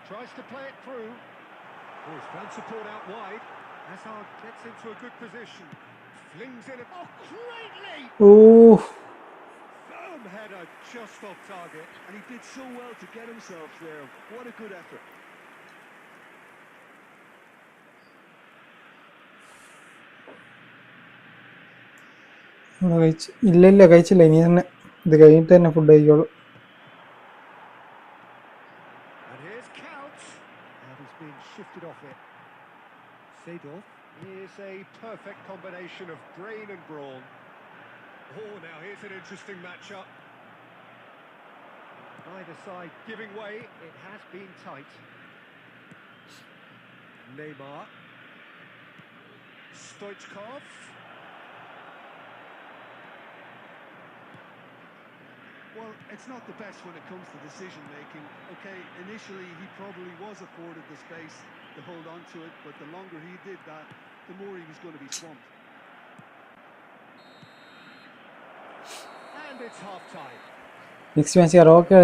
Tries to play it through. Oh, he's found support out wide. Hazard gets into a good position. Flings in it. Oh, great leap!
Oh.
Firm header just off target.
And he did so well to get himself there. What a good effort.
ഇല്ല കഴിച്ചില്ല ഇനി തന്നെ ഇത് കഴിഞ്ഞിട്ട് തന്നെ food കഴിക്കുള്ളൂ.
And here's Couch. And he's being shifted off it. Seedorf is a perfect combination of brain and brawn. Oh, now here's an interesting matchup. Neither side giving way. It has been tight. Neymar. Stoichkov.
Well, it's not the best when it comes to decision making. Okay, initially he probably was afforded the space to hold on to it, but the longer he did that, the more he was going to be swamped.
And it's half time.
Next match okay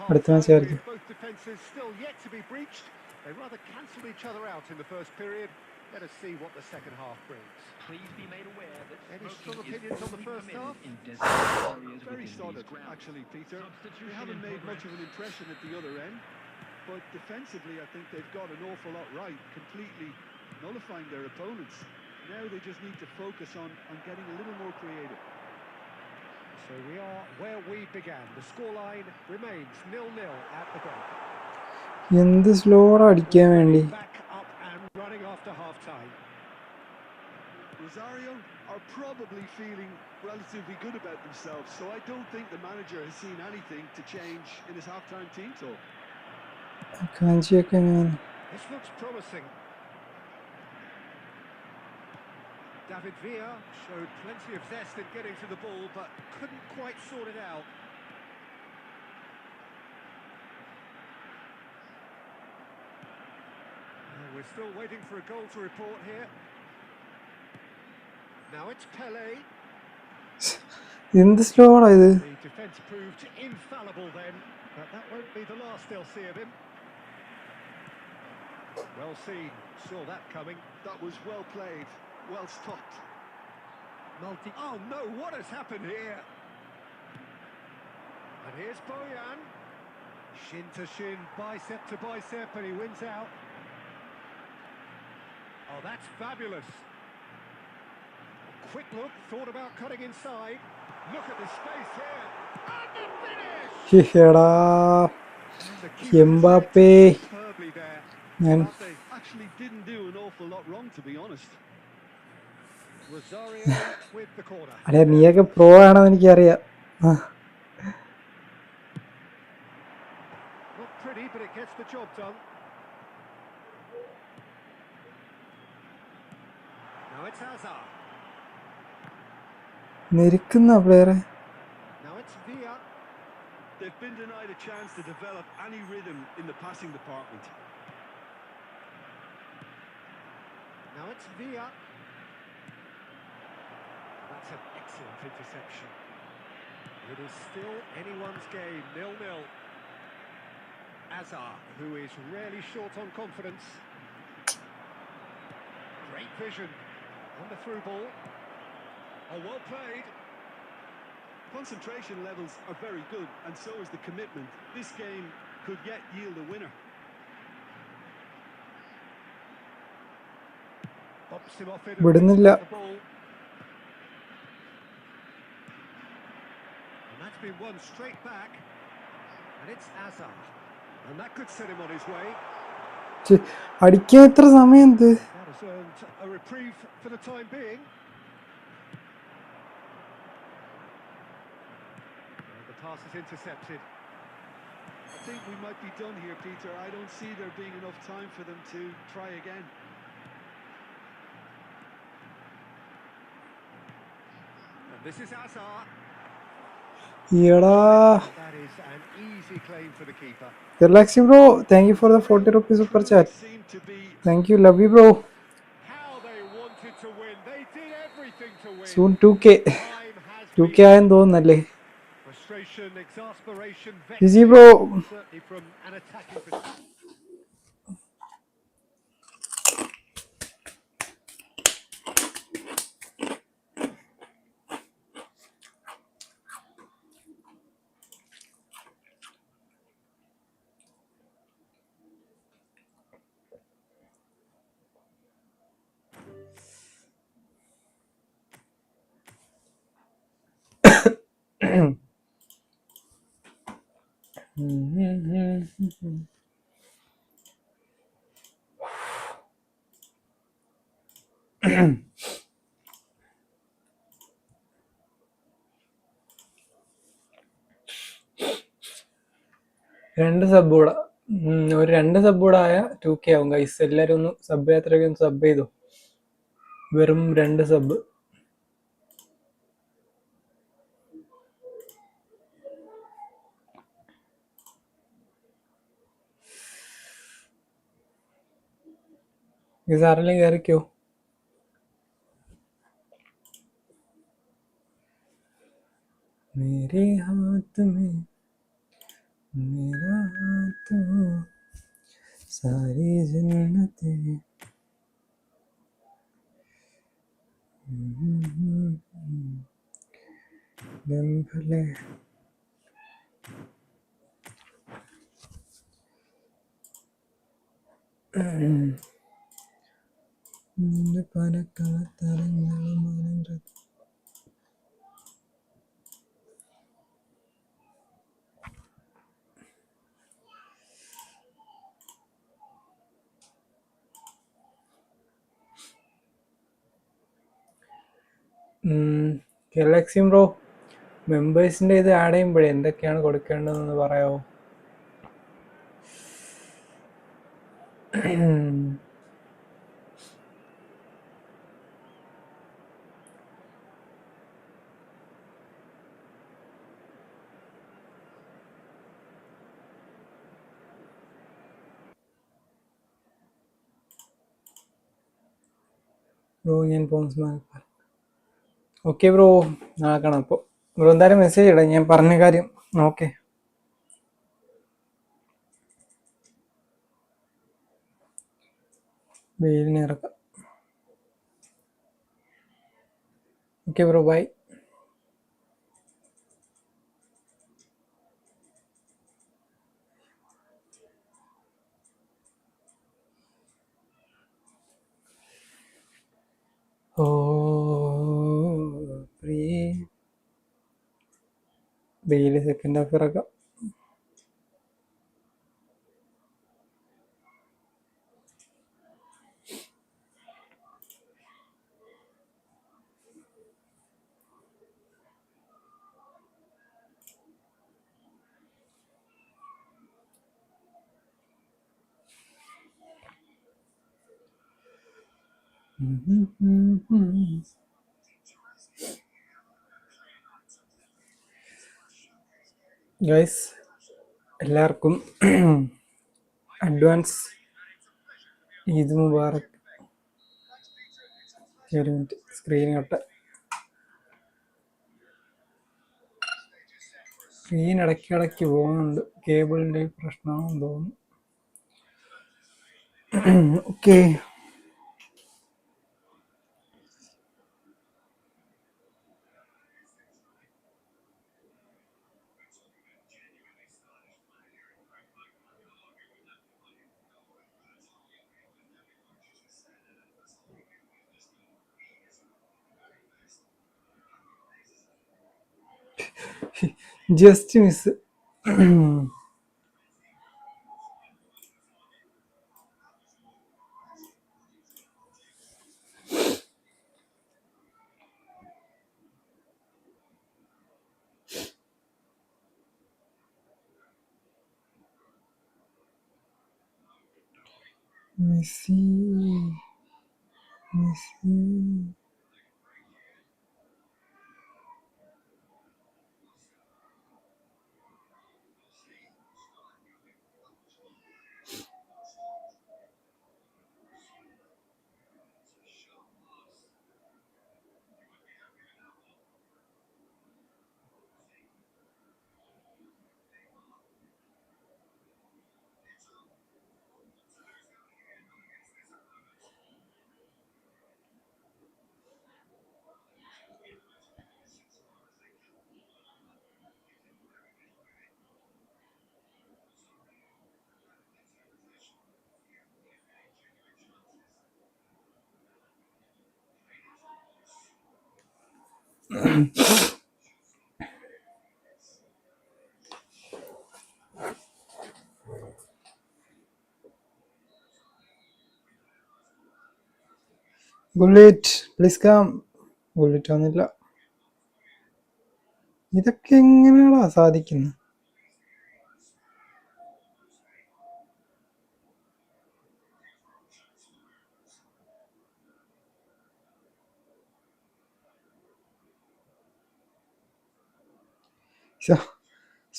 അടുത്ത match ആയിരിക്കും.
Both defenses still yet to be breached. They rather cancelled each other out in the first period. Let us see what the second half brings.
Please be made aware that
Any strong
smoking is
opinions on the
only
first half?
permitted in designated areas
Very
within
solid,
these grounds.
actually, Peter. They
Substitution
haven't
in
made
progress.
much of an impression at the other end, but defensively I think they've got an awful lot right, completely nullifying their opponents. Now they just need to focus on getting a little more creative.
So we are where we began. The scoreline remains 0-0 at the break.
എന്ത് സ്ലോഡാ അടിക്കാൻ വേണ്ടി.
Back up and running after half time.
Rosario are probably feeling relatively good about themselves, so I don't think the manager has seen anything to change in his half-time team talk.
This looks promising. David Villa showed plenty of zest in getting to the ball, but couldn't quite sort it out. We're still waiting for a goal to report here. Now it's Pele. The defence proved infallible then, but that won't be the last they'll see of him. Well seen, saw that coming.
That was well played, well stopped.
Oh no, what has happened here? And here's Bojan. Shin to shin, bicep to bicep, and he wins out. Oh, that's fabulous. Quick look, thought about cutting inside. Look at the space here. And the finish!
MBAPPE.
Superbly there.
But they actually didn't do an awful lot wrong, to be honest.
Rosario with the corner.
നീയൊക്കെ pro ആണെന്ന് എനിക്കറിയാം.
Not pretty, but it gets the job done. Now it's Hazard.
നിരക്കുന്ന പ്ലെയറെ.
Now it's Villa.
They've been denied a chance to develop any rhythm in the passing department.
Now it's Villa. That's an excellent interception. It is still anyone's game, 0-0. Hazard, who is rarely short on confidence. Great vision on the through ball. Oh, well played.
Concentration levels are very good, and so is the commitment. This game could yet yield a winner.
Bumps him off it.
വിടുന്നില്ല.
And that's been won straight back. And it's Hazard. And that could set him on his way.
അടിക്കാൻ എത്ര സമയം എന്ത്?
That has earned a reprieve for the time being. The pass is intercepted.
I think we might be done here, Peter. I don't see there being enough time for them to try again.
And this is Hazard. That is an easy claim for the keeper.
Relaxing bro, thank you for the 40 rupees super chat. Thank you, love you bro.
How they wanted to win. They did everything to win.
Soon 2k. 2k ആയെന്ന് തോന്നുന്നല്ലേ?
Frustration, exasperation,
GG bro.
certainly from an attacking perspective.
രണ്ട് sub കൂടെ, ഒരു 2 sub കൂടെ ആയ 2k ആവും guys. എല്ലാരും ഒന്ന് സബ് യാത്രയ്ക്ക് ഒന്ന് സബ് ചെയ്തു. വെറും 2 സബ്. ആരെല്ലാം കയറിക്കോ. मेरे हाथ में मेरा हाथ हो सारी जन्नतें. भले പരക്കള തരങ്ങളും ഗാലക്സി ബ്രോ മെമ്പേഴ്സിന്റെ ഇത് ആഡ് ചെയ്യുമ്പോഴേ എന്തൊക്കെയാണ് കൊടുക്കേണ്ടതെന്ന് പറയാമോ? ബ്രോ ഞാൻ ഓക്കെ ബ്രോ ആക്കണം അപ്പോൾ ബ്രോ എന്തായാലും മെസ്സേജ് ഇടാം ഞാൻ പറഞ്ഞ കാര്യം. ഓക്കെ വെയിലിനെ ഇറക്കാം. Okay bro bye. ഓ പ്രിയേ വെയില് സെക്കൻഡ് ഹാഫ് ഇറക്കാം. ഗൈസ് എല്ലാവർക്കും അഡ്വാൻസ് ഈദ് മുബാറക്. ഒരു മിനിറ്റ് സ്ക്രീൻ കട്ടെ. സ്ക്രീൻ ഇടയ്ക്കിടയ്ക്ക് പോകുന്നുണ്ട്, കേബിളിൻ്റെ പ്രശ്നമാണെന്ന് തോന്നുന്നു. Okay just miss. Messi Messi bullet please come. Bullet വന്നില്ല. ഇതൊക്കെ എങ്ങനെയാണോ സാധിക്കുന്നത്?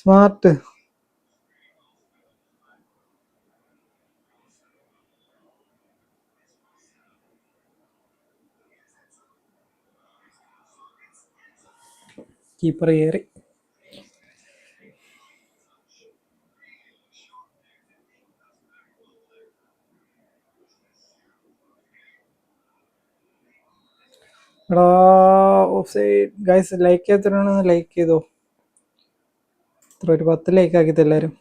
സ്മാർട്ട് കീപ്പർ കയറി. എടാ ഓഫ് സൈഡ്. ഗൈസ് ലൈക്ക് ചെയ്യാത്തവരാണെന്ന് ലൈക്ക് ചെയ്തോ. ഇത്ര ഒരു 10 ലൈക്ക് ആക്കിയത് എല്ലാവരും.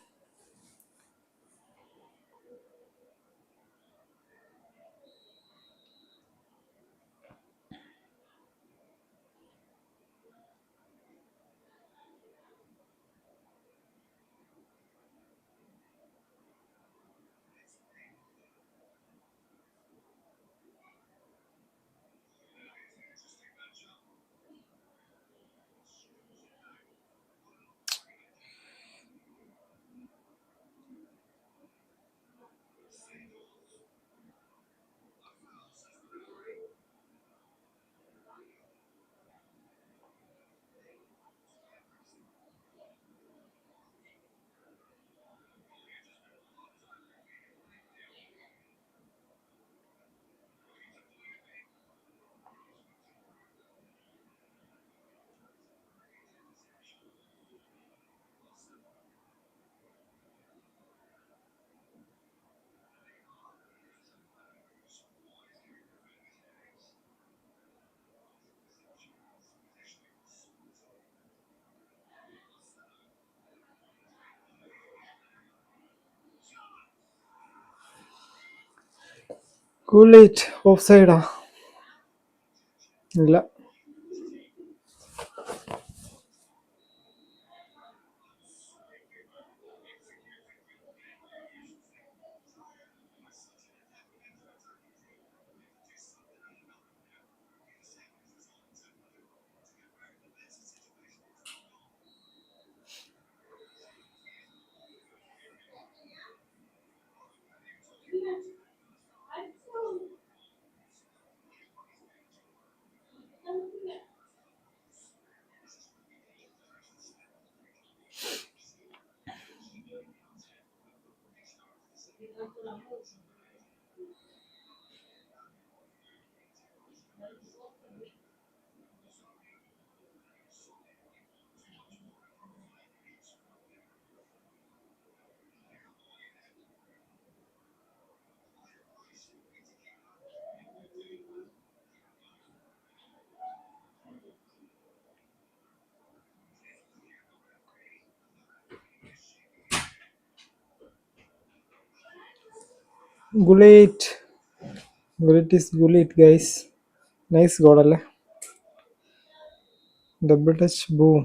Gullit offside. ഇല്ല. Gullit. Gullit is Gullit, guys. Nice goal അല്ലേ? Double touch, boom.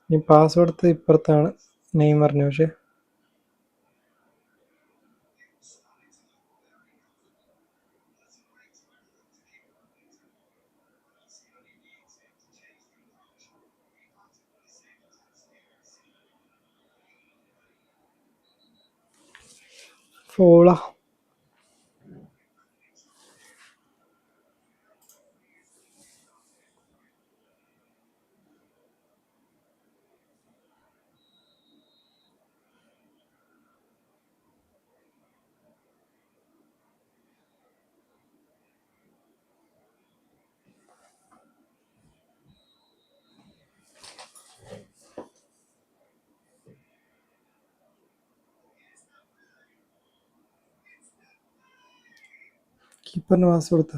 ഈ പാസ് കൊടുത്ത് ഇപ്പുറത്താണ് നെയ്മറിന്. പക്ഷെ ഫോളാ. കീപ്പറിന് പാസ് കൊടുത്ത.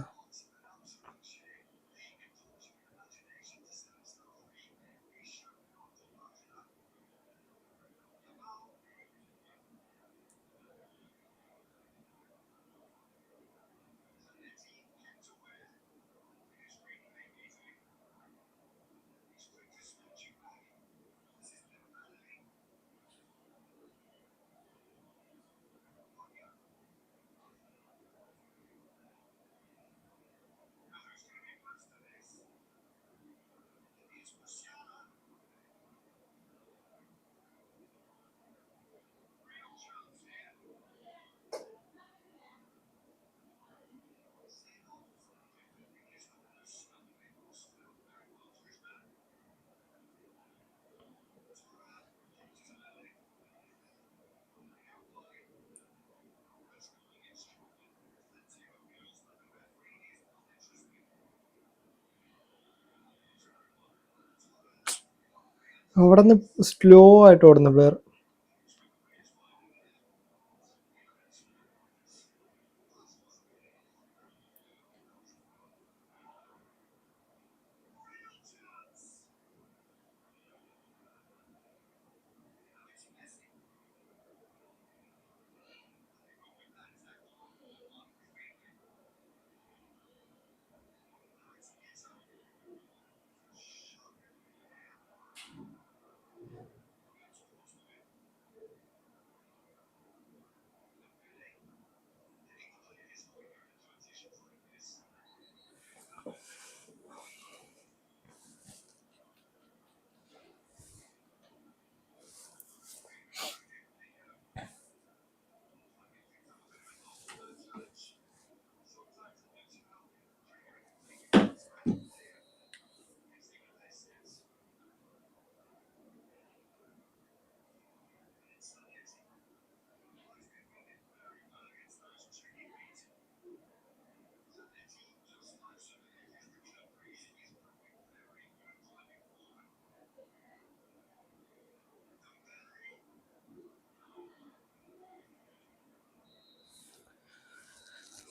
അവിടെ നിന്ന് സ്ലോ ആയിട്ട് ഓടുന്ന player.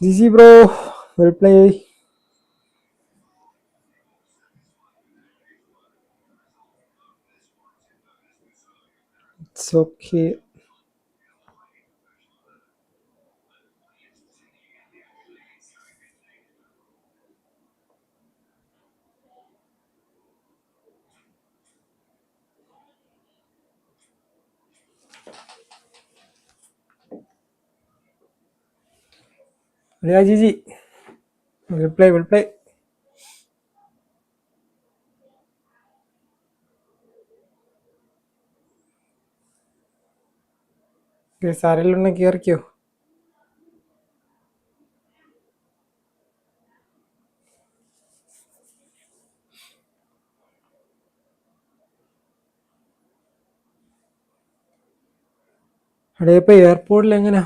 GG bro, well play. It's okay. Gigi, will play. സാരല്ലുണ്ടെ കയറിക്കോ. അവിടെ ഇപ്പൊ എയർപോർട്ടിൽ എങ്ങനെയാ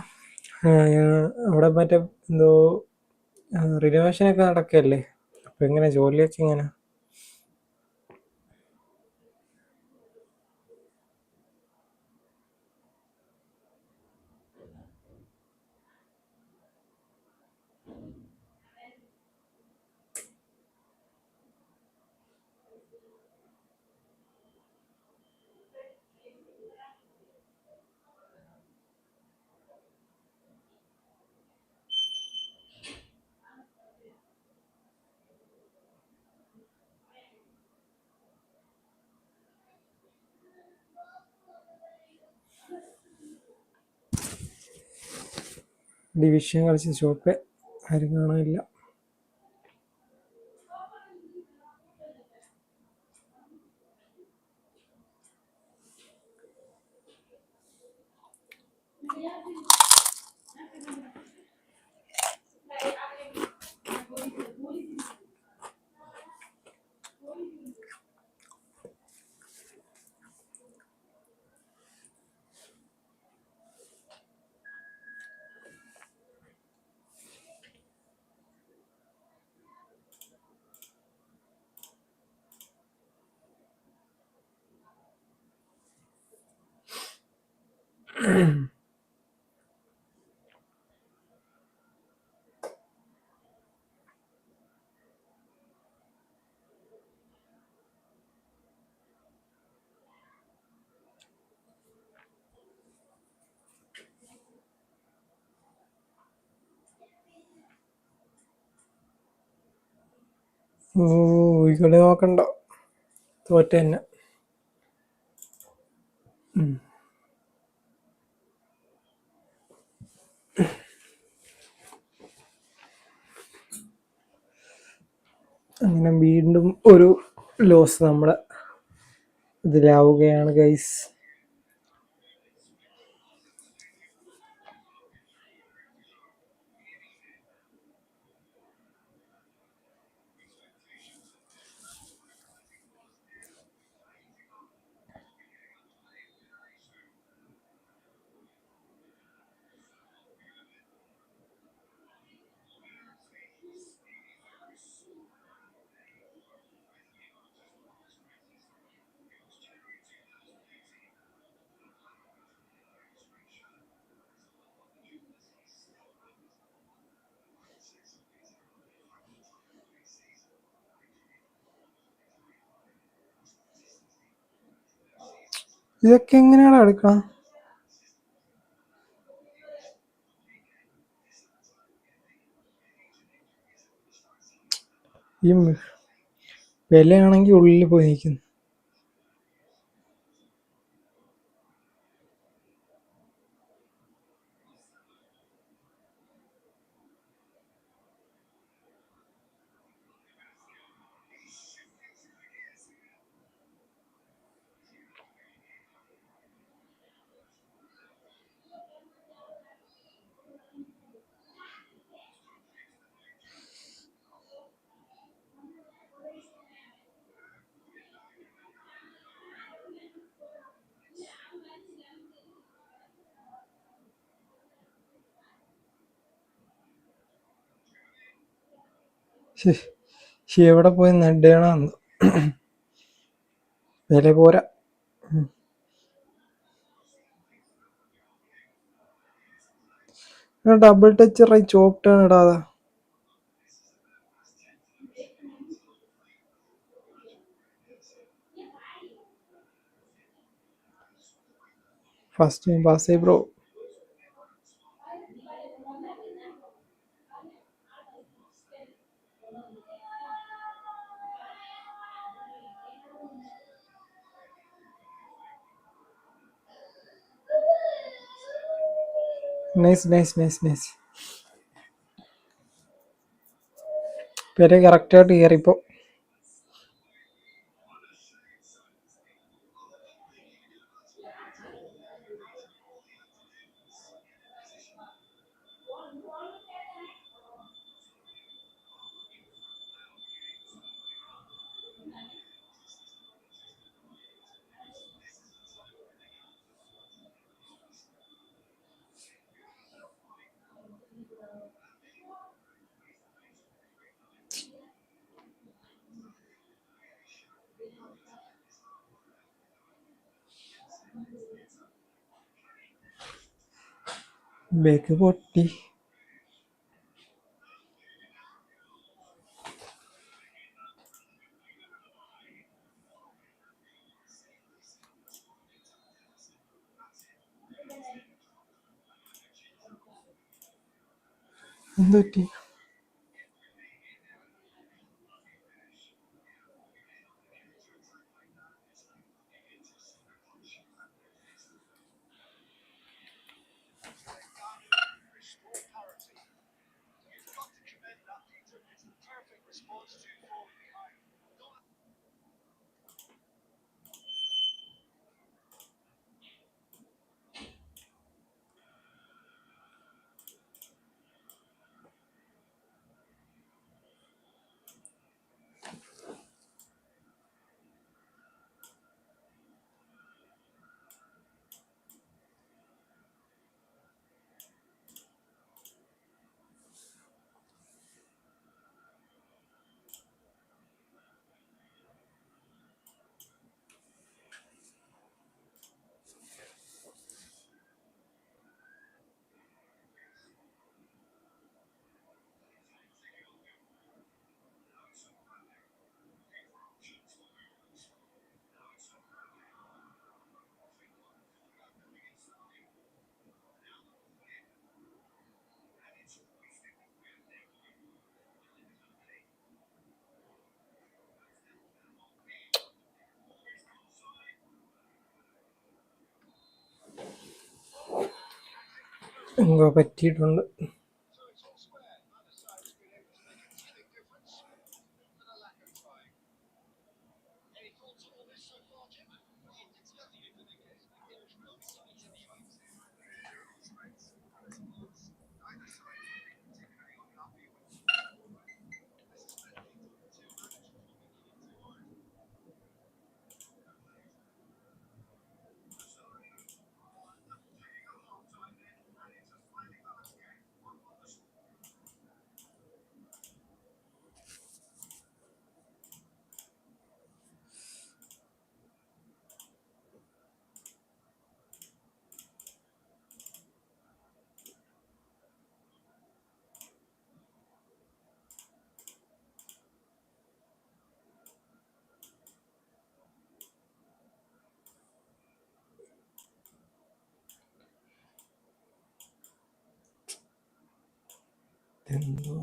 അവിടെ മറ്റേ എന്തോ റിനോവേഷൻ ഒക്കെ നടക്കല്ലേ, അപ്പൊ എങ്ങനെ ജോലിയൊക്കെ എങ്ങനെ? ഡിവിഷൻ കളിച്ച ഷോപ്പ് ആരും കാണാനില്ല. ഓ ഈ കളി നോക്കണ്ട, തോറ്റ തന്നെ. അങ്ങനെ വീണ്ടും ഒരു ലോസ് നമ്മുടെ ഇതിലാവുകയാണ് ഗൈസ്. ഇതൊക്കെ എങ്ങനെയാണ് എടുക്കണം? ഈ വിലയാണെങ്കിൽ ഉള്ളിൽ പോയി നിൽക്കുന്നു. എവിടെ പോയി നെഡേണമെന്ന് വില പോരാ. ഡബിൾ ടച്ച് റൈ ചോപ്പ് ടേൺ ഇടാതെ first time pass bro. Nice. പേര് കറക്റ്റായിട്ട് കയറിപ്പോ. ബേക്ക് പൊട്ടി. എന്ത് പറ്റി?
Restore parity. You've got to commend that, Peter. It's the perfect response to falling behind.
എന്തോ പറ്റിയിട്ടുണ്ട്.
So it's all square. Neither side's been able to make a telling difference for the lack of trying. Any thoughts on all this so far, Jim? It's nothing new for the case. There is both sides in the fight. Neither side has been particularly unhappy with the performance. I suspect the two managers will be leaning towards.
എന്തോ